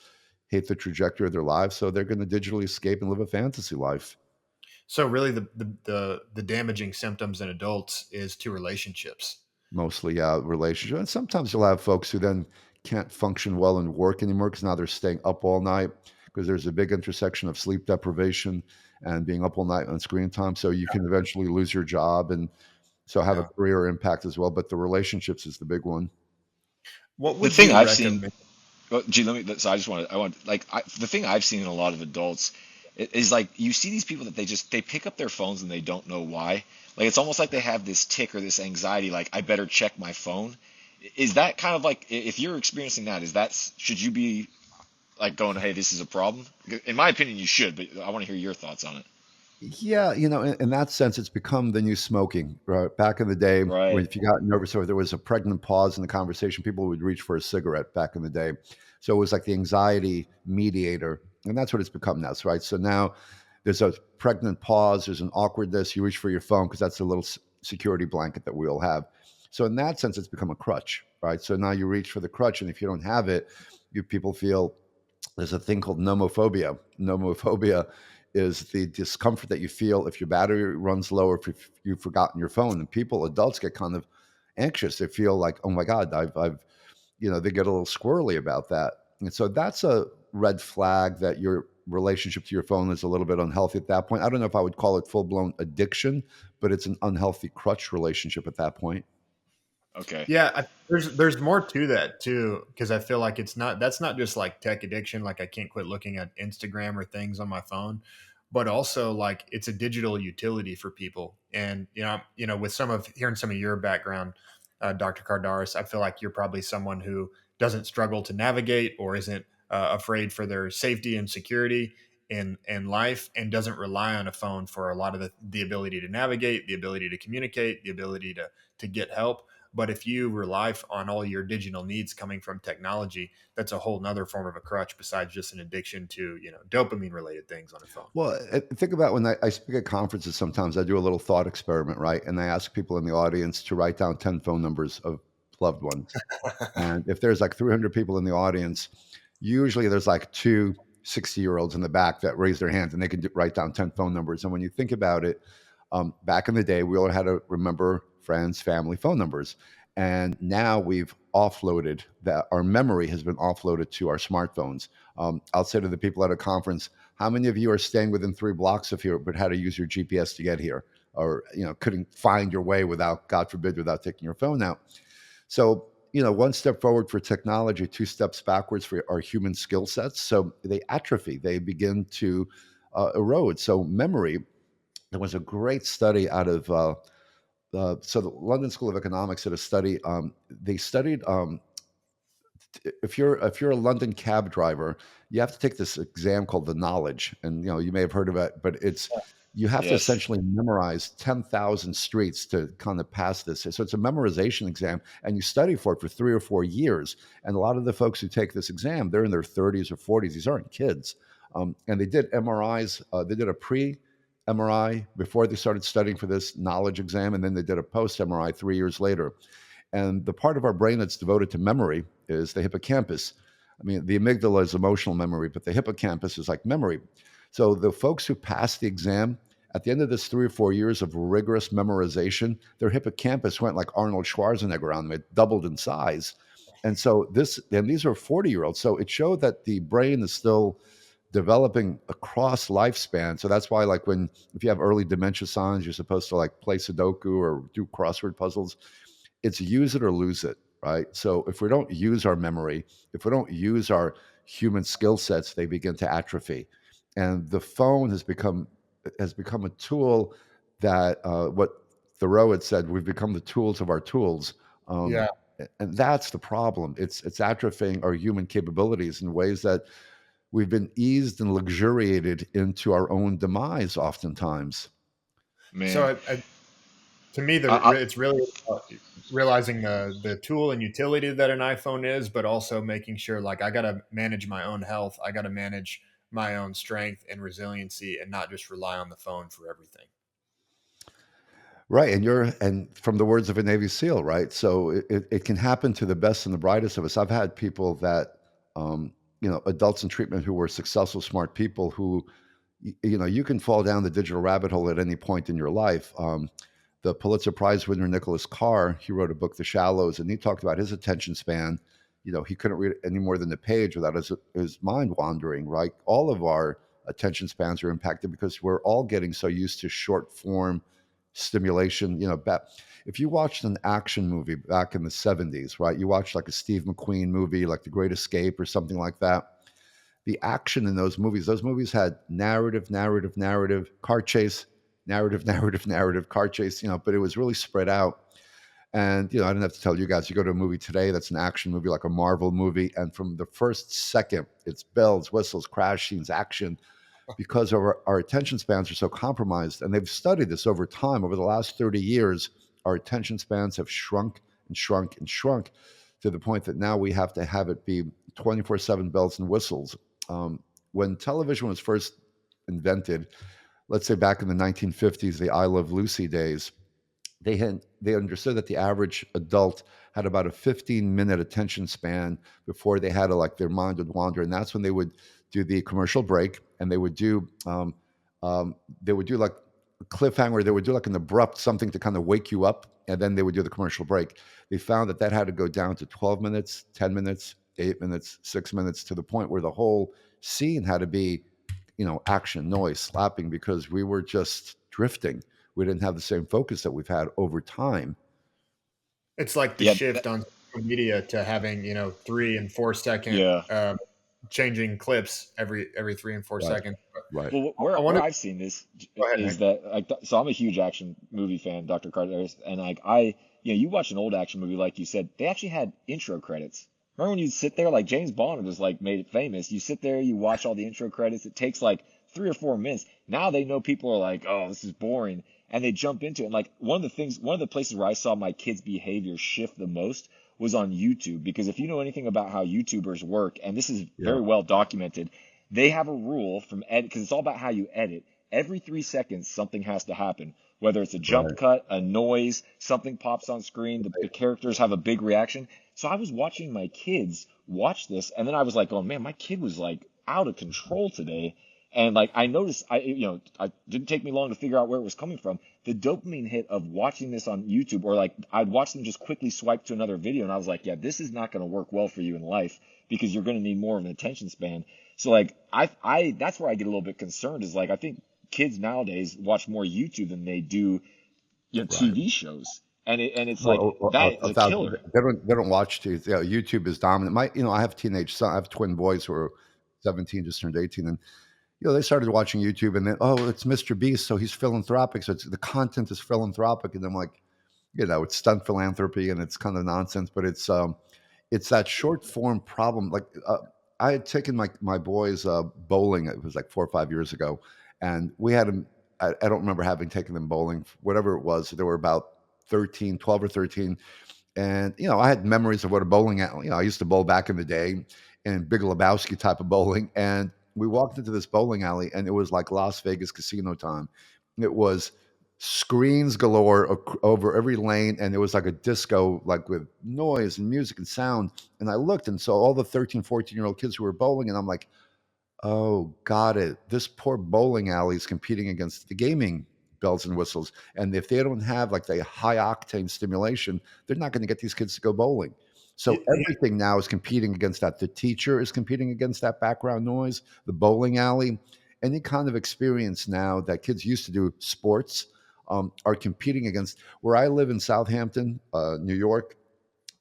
hate the trajectory of their lives, so they're going to digitally escape and live a fantasy life. So really, the damaging symptoms in adults is to relationships. Mostly, relationship, and sometimes you'll have folks who then can't function well in work anymore because now they're staying up all night because there's a big intersection of sleep deprivation and being up all night on screen time. So you can eventually lose your job and so have a Yeah. career impact as well. But the relationships is the big one. What The would thing you I've seen, recommend? well, gee, so I want, like, the thing I've seen in a lot of adults is like you see these people that they pick up their phones and they don't know why. Like it's almost like they have this tick or this anxiety, like I better check my phone. Is that kind of like if you're experiencing that, should you be like going, hey, this is a problem? In my opinion, you should, but I want to hear your thoughts on it. Yeah, in that sense, it's become the new smoking. Right? Back in the day, when Right. if you got nervous or there was a pregnant pause in the conversation, people would reach for a cigarette back in the day. So it was like the anxiety mediator, and that's what it's become now. So, right. So now there's a pregnant pause, there's an awkwardness. You reach for your phone because that's a little security blanket that we all have. So in that sense, it's become a crutch, right? So now you reach for the crutch, and if you don't have it, people feel there's a thing called nomophobia. Nomophobia is the discomfort that you feel if your battery runs low or if you've forgotten your phone. And people, adults, get kind of anxious. They feel like, oh my God, I've they get a little squirrely about that. And so that's a red flag that your relationship to your phone is a little bit unhealthy at that point. I don't know if I would call it full blown addiction, but it's an unhealthy crutch relationship at that point. Okay. Yeah, there's more to that too, because I feel like it's not that's not just like tech addiction, like I can't quit looking at Instagram or things on my phone, but also like it's a digital utility for people. And with some of hearing some of your background, Dr. Kardaras, I feel like you're probably someone who doesn't struggle to navigate or isn't afraid for their safety and security in life, and doesn't rely on a phone for a lot of the ability to navigate, the ability to communicate, the ability to get help. But if you rely on all your digital needs coming from technology, that's a whole nother form of a crutch besides just an addiction to, dopamine related things on a phone. Well, think about when I speak at conferences, sometimes I do a little thought experiment, right? And I ask people in the audience to write down 10 phone numbers of loved ones. And if there's like 300 people in the audience, usually there's like two 60-year-olds in the back that raise their hands and they can write down 10 phone numbers. And when you think about it, back in the day, we all had to remember friends, family, phone numbers. And now we've offloaded that. Our memory has been offloaded to our smartphones. I'll say to the people at a conference, how many of you are staying within 3 blocks of here, but had to use your GPS to get here? Or, couldn't find your way without, God forbid, without taking your phone out. So, one step forward for technology, two steps backwards for our human skill sets. So they atrophy, they begin to erode. So, memory, there was a great study out of, so the London School of Economics did a study. They studied if you're a London cab driver, you have to take this exam called the knowledge, and you may have heard of it, but it's you have to Yes. essentially memorize 10,000 streets to kind of pass this. So it's a memorization exam, and you study for it for 3 or 4 years. And a lot of the folks who take this exam, they're in their 30s or 40s. These aren't kids, and they did MRIs. They did a pre MRI before they started studying for this knowledge exam, and then they did a post MRI 3 years later. And the part of our brain that's devoted to memory is the hippocampus. I mean, the amygdala is emotional memory, but the hippocampus is like memory. So the folks who passed the exam, at the end of this 3 or 4 years of rigorous memorization, their hippocampus went like Arnold Schwarzenegger on them. It doubled in size. And these are 40-year-olds. So it showed that the brain is still developing across lifespan. So that's why, like, if you have early dementia signs, you're supposed to like play Sudoku or do crossword puzzles. It's use it or lose it, right? So if we don't use our memory, if we don't use our human skill sets, they begin to atrophy. And the phone has become a tool that what Thoreau had said, we've become the tools of our tools. Um, Yeah. and that's the problem. It's atrophying our human capabilities in ways that we've been eased and luxuriated into our own demise oftentimes. So Man. to me, I, it's really realizing the tool and utility that an iPhone is, but also making sure like I got to manage my own health. I got to manage my own strength and resiliency, and not just rely on the phone for everything. Right, and from the words of a Navy SEAL, right? So it can happen to the best and the brightest of us. I've had people that, adults in treatment who were successful, smart people who, you can fall down the digital rabbit hole at any point in your life. The Pulitzer Prize winner Nicholas Carr, he wrote a book, The Shallows, and he talked about his attention span. He couldn't read any more than the page without his mind wandering. Right, all of our attention spans are impacted because we're all getting so used to short form stimulation. If you watched an action movie back in the 70s, right? You watched like a Steve McQueen movie, like The Great Escape or something like that. The action in those movies had narrative, narrative, narrative, car chase, narrative, narrative, narrative, car chase, but it was really spread out. And, I don't have to tell you guys, you go to a movie today that's an action movie, like a Marvel movie, and from the first second, it's bells, whistles, crash scenes, action, because our attention spans are so compromised. And they've studied this over time. Over the last 30 years, our attention spans have shrunk and shrunk and shrunk to the point that now we have to have it be 24/7 bells and whistles. When television was first invented, let's say back in the 1950s, the I Love Lucy days, they understood that the average adult had about a 15-minute attention span before they had to, like, their mind would wander, and that's when they would do the commercial break, and they would do like cliffhanger. They would do like an abrupt something to kind of wake you up, and then they would do the commercial break. They found that that had to go down to 12 minutes, 10 minutes, 8 minutes, 6 minutes, to the point where the whole scene had to be, action, noise, slapping, because we were just drifting. We didn't have the same focus that we've had over time. It's like the Yeah, shift on social media to having 3 and 4 second yeah. changing clips every 3 and 4 Right. seconds. Right. Well, I where wanted I've seen this go ahead, is Nick. that like so I'm a huge action movie fan, Dr. Kardaras, and like you watch an old action movie like you said, they actually had intro credits. Remember when you sit there like James Bond was like made it famous. You sit there, you watch all the intro credits. It takes like 3 or 4 minutes. Now they know people are like, oh, this is boring, and they jump into it. And like one of the places where I saw my kids' behavior shift the most was on YouTube, because if you know anything about how YouTubers work, and this is Yeah. very well documented, they have a rule from edit because it's all about how you edit. Every 3 seconds, something has to happen. Whether it's a jump Right. cut, a noise, something pops on screen, the characters have a big reaction. So I was watching my kids watch this, and then I was like, oh man, my kid was like out of control today. And like I noticed, I didn't take me long to figure out where it was coming from. The dopamine hit of watching this on YouTube, or like I'd watch them just quickly swipe to another video, and I was like, yeah, this is not going to work well for you in life because you're going to need more of an attention span. So like I that's where I get a little bit concerned, is like I think kids nowadays watch more YouTube than they do Right. TV shows, and it's like Well, that is a a thousand. killer. They don't watch TV. Yeah, YouTube is dominant. I have teenage son. I have twin boys who are 17, just turned 18, and they started watching YouTube, and then, oh, it's Mr. Beast, so he's philanthropic, so the content is philanthropic, and I'm like, it's stunt philanthropy, and it's kind of nonsense, but it's that short form problem. Like, I had taken my boys bowling. It was like 4 or 5 years ago, and we had them. I don't remember having taken them bowling, whatever it was. They were about 13, 12 or 13, and I had memories of what a bowling alley. I used to bowl back in the day, in Big Lebowski type of bowling. And we walked into this bowling alley, and it was like Las Vegas casino time. It was screens galore over every lane, and it was like a disco, like with noise and music and sound. And I looked and saw all the 13, 14-year-old kids who were bowling, and I'm like, oh, got it. This poor bowling alley is competing against the gaming bells and whistles. And if they don't have like the high octane stimulation, they're not going to get these kids to go bowling. So Yeah, everything now is competing against that. The teacher is competing against that background noise, the bowling alley, any kind of experience now that kids used to do sports are competing against. Where I live in Southampton, New York,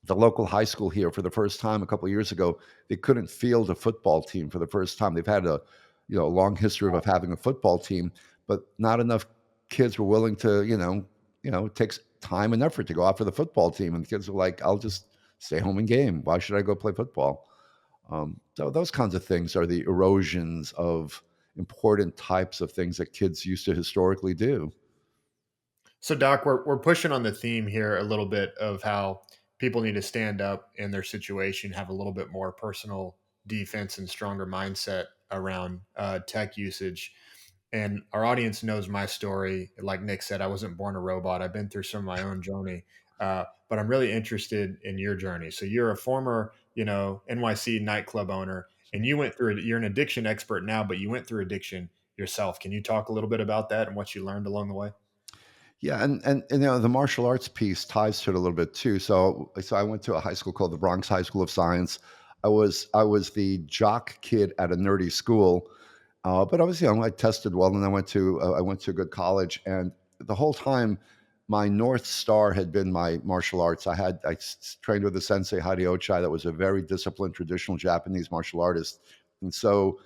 the local high school here, for the first time a couple of years ago, they couldn't field a football team for the first time. They've had a long history of having a football team, but not enough kids were willing to it takes time and effort to go out for the football team, and the kids were like, I'll just stay home and game. Why should I go play football? So those kinds of things are the erosions of important types of things that kids used to historically do. So, Doc, we're pushing on the theme here a little bit of how people need to stand up in their situation, have a little bit more personal defense and stronger mindset around tech usage. And our audience knows my story. Like Nick said, I wasn't born a robot. I've been through some of my own journey, but I'm really interested in your journey. So you're a former, NYC nightclub owner, and you went through it. You're an addiction expert now, but you went through addiction yourself. Can you talk a little bit about that and what you learned along the way? Yeah, and the martial arts piece ties to it a little bit too. So I went to a high school called the Bronx High School of Science. I was the jock kid at a nerdy school, but I was young. I tested well, and I went to a good college. And the whole time, my north star had been my martial arts. I trained with a sensei Hideo that was a very disciplined traditional Japanese martial artist, and so.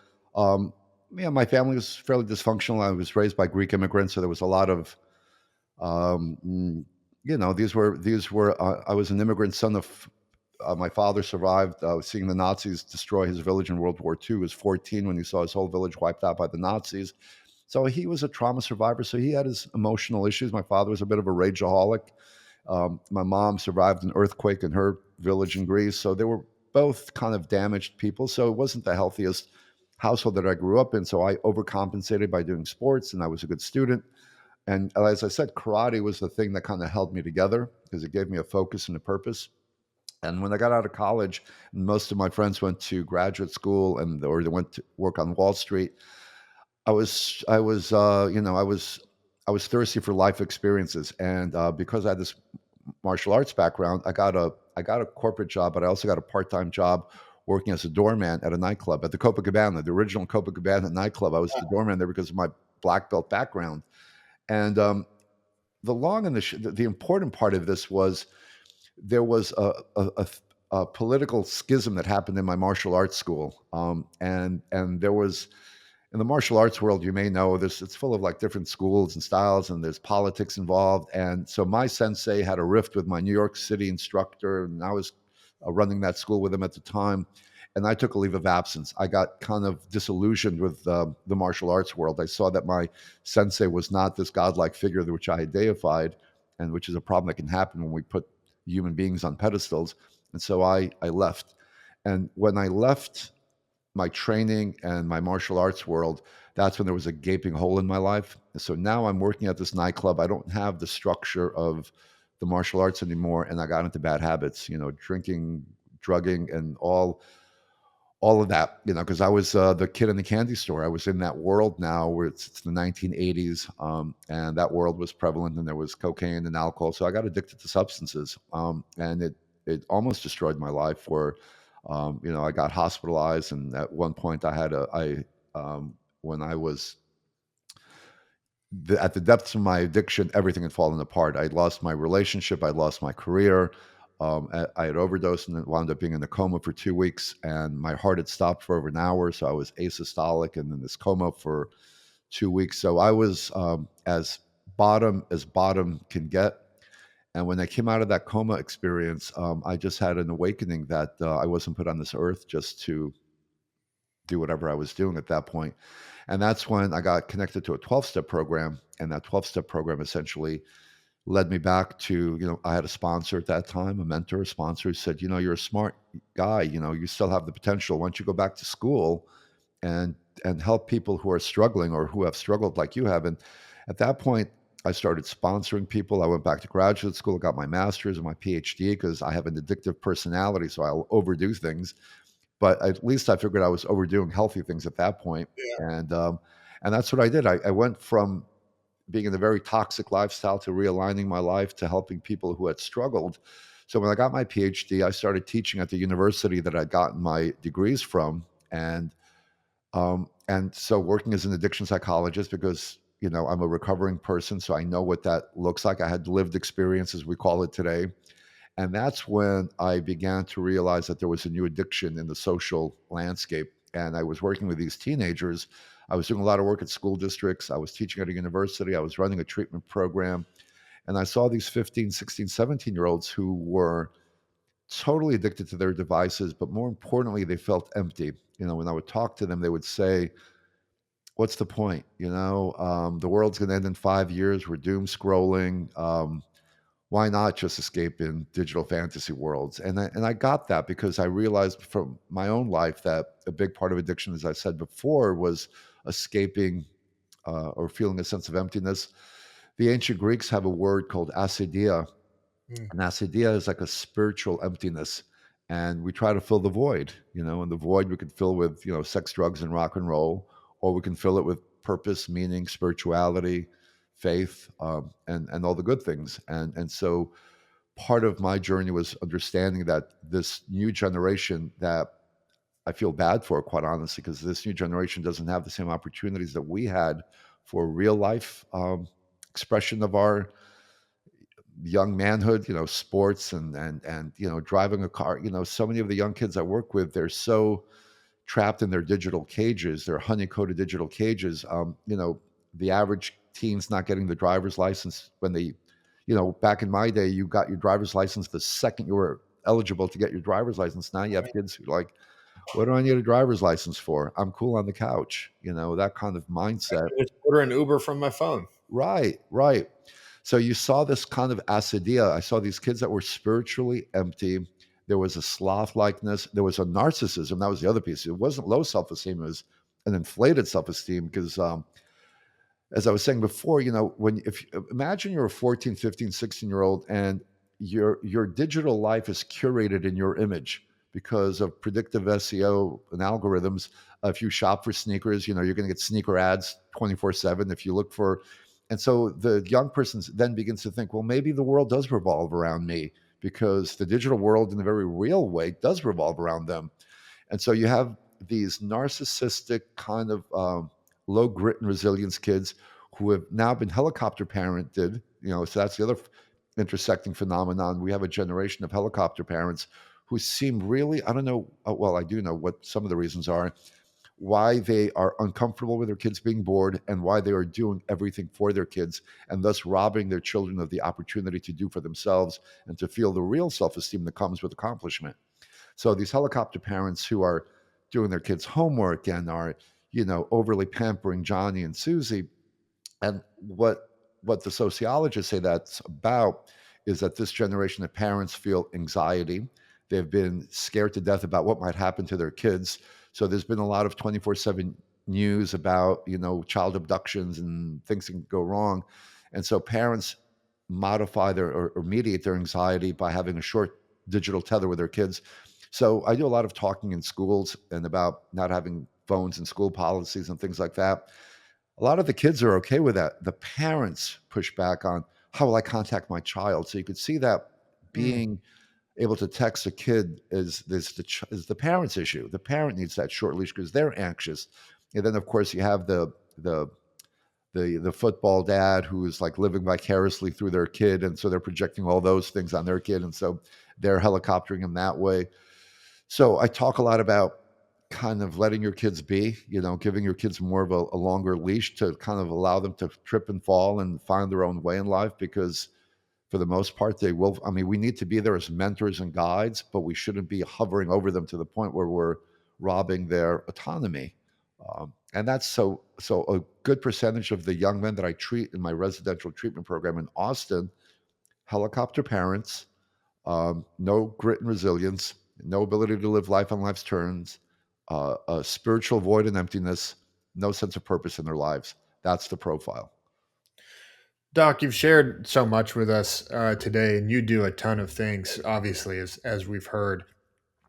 Yeah, my family was fairly dysfunctional. I was raised by Greek immigrants, so there was a lot of um, mm, these were. I was an immigrant son of. My father survived seeing the Nazis destroy his village in World War II. He was 14 when he saw his whole village wiped out by the Nazis. So he was a trauma survivor. So he had his emotional issues. My father was a bit of a rageaholic. My mom survived an earthquake in her village in Greece. So they were both kind of damaged people. So it wasn't the healthiest household that I grew up in. So I overcompensated by doing sports, and I was a good student. And as I said, karate was the thing that kind of held me together because it gave me a focus and a purpose. And when I got out of college, most of my friends went to graduate school or they went to work on Wall Street. I was I was thirsty for life experiences, and because I had this martial arts background, I got a corporate job, but I also got a part time job working as a doorman at a nightclub at the Copacabana, the original Copacabana nightclub. I was the doorman there because of my black belt background, and the long and the important part of this was there was a political schism that happened in my martial arts school, and there was in the martial arts world, you may know this, it's full of like different schools and styles, and there's politics involved. And so my sensei had a rift with my New York City instructor, and I was running that school with him at the time. And I took a leave of absence. I got kind of disillusioned with the martial arts world. I saw that my sensei was not this godlike figure which I had deified, and which is a problem that can happen when we put human beings on pedestals. And so I left. And when I left my training and my martial arts world, that's when there was a gaping hole in my life. And so now I'm working at this nightclub. I don't have the structure of the martial arts anymore, and I got into bad habits, drinking, drugging, and all of that, because I was the kid in the candy store. I was in that world now where it's the 1980s, and that world was prevalent, and there was cocaine and alcohol. So I got addicted to substances, and it almost destroyed my life. Where I got hospitalized, and at one point when I was at the depths of my addiction, everything had fallen apart. I'd lost my relationship, I'd lost my career. I had overdosed and wound up being in a coma for 2 weeks, and my heart had stopped for over an hour. So I was asystolic and in this coma for 2 weeks. So I was as bottom can get. And when I came out of that coma experience, I just had an awakening that I wasn't put on this earth just to do whatever I was doing at that point. And that's when I got connected to a 12-step program. And that 12-step program essentially led me back to, I had a sponsor at that time, a mentor, a sponsor who said, you're a smart guy, you still have the potential. Why don't you go back to school and help people who are struggling or who have struggled like you have? And at that point, I started sponsoring people. I went back to graduate school, got my master's and my PhD because I have an addictive personality, so I'll overdo things. But at least I figured I was overdoing healthy things at that point. Yeah. And that's what I did. I went from being in a very toxic lifestyle to realigning my life to helping people who had struggled. So when I got my PhD, I started teaching at the university that I'd gotten my degrees from, and so working as an addiction psychologist because I'm a recovering person, so I know what that looks like. I had lived experience, as we call it today. And that's when I began to realize that there was a new addiction in the social landscape. And I was working with these teenagers. I was doing a lot of work at school districts. I was teaching at a university. I was running a treatment program. And I saw these 15, 16, 17-year-olds who were totally addicted to their devices. But more importantly, they felt empty. When I would talk to them, they would say, what's the point? The world's going to end in 5 years. We're doom scrolling. Why not just escape in digital fantasy worlds? And I got that because I realized from my own life that a big part of addiction, as I said before, was escaping or feeling a sense of emptiness. The ancient Greeks have a word called asidia, Mm. and asidia is like a spiritual emptiness. And we try to fill the void, and the void we could fill with, sex, drugs, and rock and roll, or we can fill it with purpose, meaning, spirituality, faith, and all the good things. And so part of my journey was understanding that this new generation that I feel bad for, quite honestly, because this new generation doesn't have the same opportunities that we had for real life expression of our young manhood, sports and driving a car. So many of the young kids I work with, they're so trapped in their digital cages, their honey-coated digital cages. The average teen's not getting the driver's license when they, back in my day, you got your driver's license the second you were eligible to get your driver's license. Now you have kids who are like, what do I need a driver's license for? I'm cool on the couch. That kind of I mindset. can just order an Uber from my phone. Right, right. So you saw this kind of acedia. I saw these kids that were spiritually empty. There was a sloth likeness. There was a narcissism. That was the other piece. It wasn't low self esteem. It was an inflated self esteem because, as I was saying before, if imagine you're a 14, 15, 16-year-old and your digital life is curated in your image because of predictive SEO and algorithms. If you shop for sneakers, you're going to get sneaker ads 24/7. If you look for And so the young person then begins to think, well, maybe the world does revolve around me, because the digital world in a very real way does revolve around them. And so you have these narcissistic kind of low grit and resilience kids who have now been helicopter parented. So that's the other intersecting phenomenon. We have a generation of helicopter parents who seem really, I don't know, well, I do know what some of the reasons are, why they are uncomfortable with their kids being bored, and why they are doing everything for their kids, and thus robbing their children of the opportunity to do for themselves and to feel the real self-esteem that comes with accomplishment. So these helicopter parents who are doing their kids' homework and are, overly pampering Johnny and Susie, and what the sociologists say that's about is that this generation of parents feel anxiety. They've been scared to death about what might happen to their kids. So there's been a lot of 24/7 news about, child abductions and things can go wrong. And so parents modify or mediate their anxiety by having a short digital tether with their kids. So I do a lot of talking in schools and about not having phones and school policies and things like that. A lot of the kids are okay with that. The parents push back on, how will I contact my child? So you could see that Mm. being able to text a kid is the parent's issue. The parent needs that short leash because they're anxious. And then of course you have the the football dad who is like living vicariously through their kid, and so they're projecting all those things on their kid, and so they're helicoptering him that way. So I talk a lot about kind of letting your kids be, giving your kids more of a longer leash to kind of allow them to trip and fall and find their own way in life, because for the most part, they will. I mean, we need to be there as mentors and guides, but we shouldn't be hovering over them to the point where we're robbing their autonomy. And that's so a good percentage of the young men that I treat in my residential treatment program in Austin, helicopter parents, no grit and resilience, no ability to live life on life's terms, a spiritual void and emptiness, no sense of purpose in their lives. That's the profile. Doc, you've shared so much with us today, and you do a ton of things, obviously, as we've heard.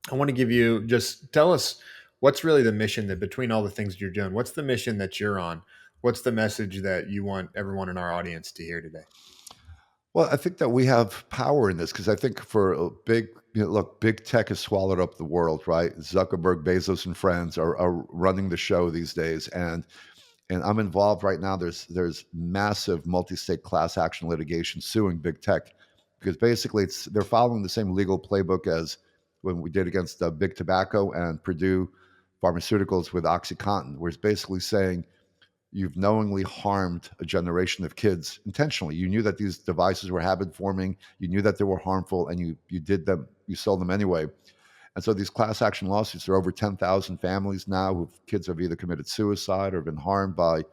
I want to give you just tell us what's really the mission that between all the things you're doing, what's the mission that you're on? What's the message that you want everyone in our audience to hear today? Well, I think that we have power in this because I think for a big, look, big tech has swallowed up the world, right? Zuckerberg, Bezos, and friends are running the show these days, and I'm involved right now. There's massive multi-state class action litigation suing big tech because basically they're following the same legal playbook as when we did against big tobacco and Purdue Pharmaceuticals with OxyContin, where it's basically saying you've knowingly harmed a generation of kids intentionally. You knew that these devices were habit forming, you knew that they were harmful, and you sold them anyway. And so these class action lawsuits, there are over 10,000 families now whose kids have either committed suicide or been harmed by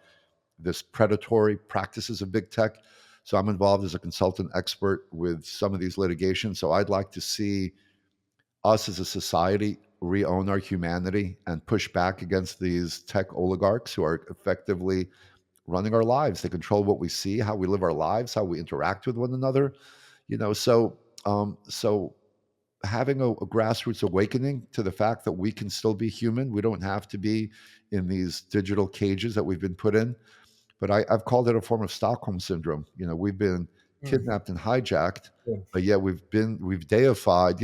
this predatory practices of big tech. So I'm involved as a consultant expert with some of these litigations. So I'd like to see us as a society re-own our humanity and push back against these tech oligarchs who are effectively running our lives. They control what we see, how we live our lives, how we interact with one another. So having a grassroots awakening to the fact that we can still be human. We don't have to be in these digital cages that we've been put in. But I've called it a form of Stockholm syndrome. We've been Mm, kidnapped and hijacked, good. but yet we've deified.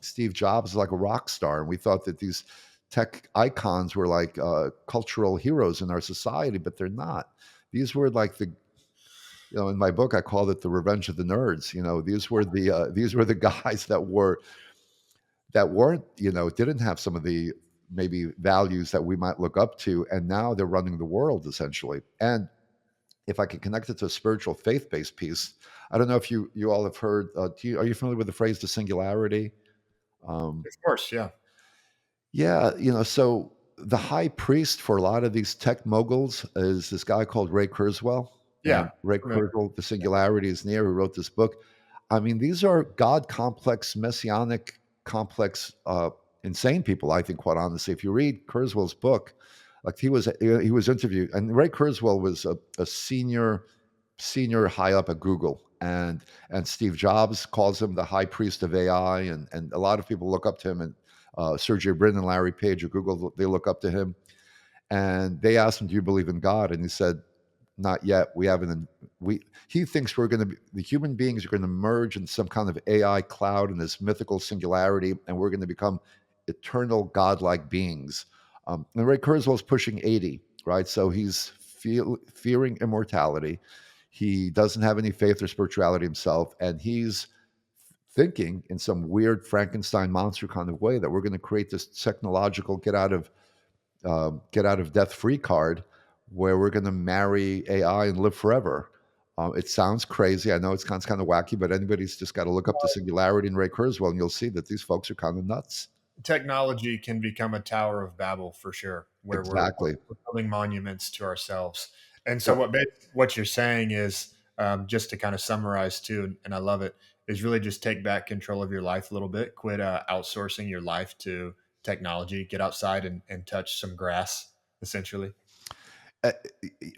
Steve Jobs is like a rock star, and we thought that these tech icons were like cultural heroes in our society, but they're not. These were like in my book I called it the Revenge of the Nerds. These were the guys that weren't, didn't have some of the maybe values that we might look up to, and now they're running the world essentially. And if I can connect it to a spiritual faith-based piece, I don't know if you all have heard. Are you familiar with the phrase the singularity? Um, Of course, yeah. yeah, so the high priest for a lot of these tech moguls is this guy called Ray Kurzweil. Yeah. And Ray Familiar. Kurzweil, The Singularity is Near, who wrote this book. I mean, these are God complex, messianic complex, insane people, I think, quite honestly. If you read Kurzweil's book, like he was interviewed, and Ray Kurzweil was a senior high up at Google, and Steve Jobs calls him the high priest of AI, and a lot of people look up to him, and Sergey Brin and Larry Page of Google, they look up to him, and they asked him, "Do you believe in God?" And he said, not yet. We haven't. We He thinks we're going to be the human beings are going to merge in some kind of AI cloud in this mythical singularity, and we're going to become eternal godlike beings. And Ray Kurzweil's pushing 80, right? So he's fearing immortality. He doesn't have any faith or spirituality himself, and he's thinking in some weird Frankenstein monster kind of way that we're going to create this technological get out of death free card where we're going to marry AI and live forever. It sounds crazy. I know it's kind of wacky, but anybody's just got to look up the singularity and Ray Kurzweil, and you'll see that these folks are kind of nuts. Technology can become a Tower of Babel for sure, where Exactly. we're building monuments to ourselves. And so, Well, what you're saying is, just to kind of summarize too, and I love it, is really just take back control of your life a little bit. Quit outsourcing your life to technology. Get outside and touch some grass, essentially. uh,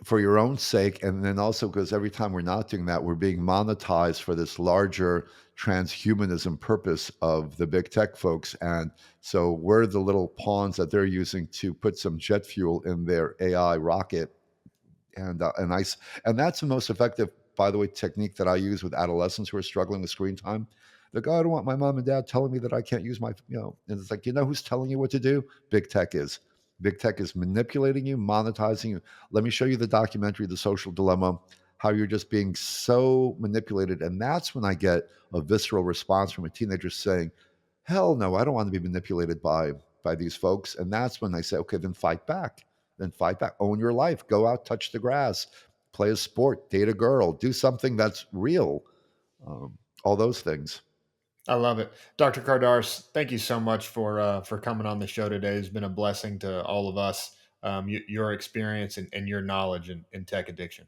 for your own sake, and then also because every time we're not doing that, we're being monetized for this larger transhumanism purpose of the big tech folks. And so we're the little pawns that they're using to put some jet fuel in their AI rocket. And that's the most effective, by the way, technique that I use with adolescents who are struggling with screen time. They go, I don't want my mom and dad telling me that I can't use my. And it's like, who's telling you what to do? Big tech is. Big tech is manipulating you, monetizing you. Let me show you the documentary, The Social Dilemma, how you're just being so manipulated. And that's when I get a visceral response from a teenager saying, hell no, I don't want to be manipulated by these folks. And that's when I say, okay, then fight back. Then fight back. Own your life. Go out, touch the grass, play a sport, date a girl, do something that's real. All those things. I love it, Dr. Kardaras. Thank you so much for coming on the show today. It's been a blessing to all of us. Your experience and your knowledge in tech addiction.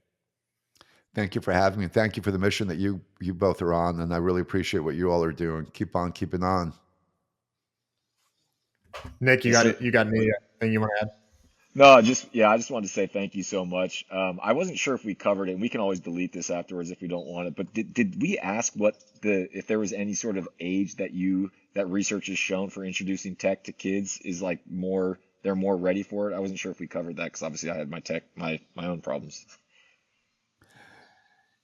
Thank you for having me. Thank you for the mission that you both are on, and I really appreciate what you all are doing. Keep on keeping on. Nick, you Yes, got sir. it. You got anything you want to add? No, just yeah, I just wanted to say thank you so much. I wasn't sure if we covered it, and we can always delete this afterwards if we don't want it. But did we ask what the if there was any sort of age that research has shown for introducing tech to kids is like more they're more ready for it? I wasn't sure if we covered that because obviously I had my own problems.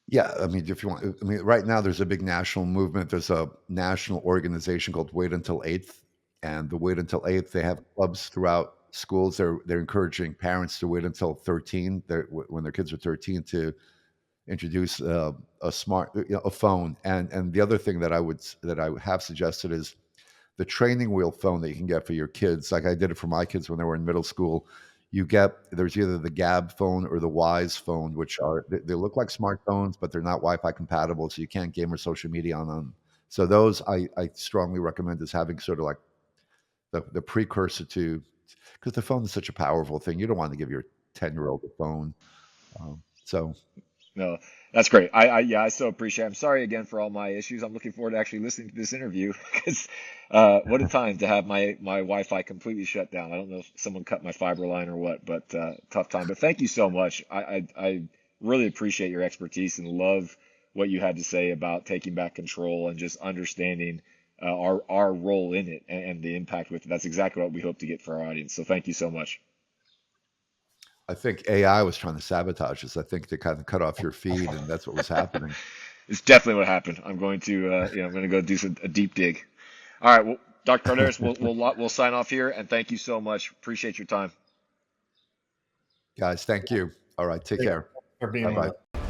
Yeah, I mean, if you want, I mean, right now there's a big national movement. There's a national organization called Wait Until Eighth, and the Wait Until Eighth, they have clubs throughout schools. They're encouraging parents to wait until 13, when their kids are 13, to introduce a phone. And the other thing that I have suggested is the training wheel phone that you can get for your kids. Like I did it for my kids when they were in middle school. There's either the Gab phone or the Wise phone, which they look like smartphones, but they're not Wi-Fi compatible, so you can't game or social media on them. So those I strongly recommend as having sort of like the precursor to, because the phone is such a powerful thing. You don't want to give your 10-year-old a phone. So No, that's great. Yeah, I so appreciate it. I'm sorry again for all my issues. I'm looking forward to actually listening to this interview because what a time to have my Wi-Fi completely shut down. I don't know if someone cut my fiber line or what, but tough time. But thank you so much. I really appreciate your expertise and love what you had to say about taking back control and just understanding our role in it and the impact with it. That's exactly what we hope to get for our audience. So thank you so much. I think AI was trying to sabotage us. I think they kind of cut off your feed, and that's what was happening. It's definitely what happened. I'm going to I'm going to go do a deep dig. All right, well, Dr. Cardenas, we'll sign off here, and thank you so much. Appreciate your time. Guys, thank you. All right, take Thank you care. for Bye being with bye. us.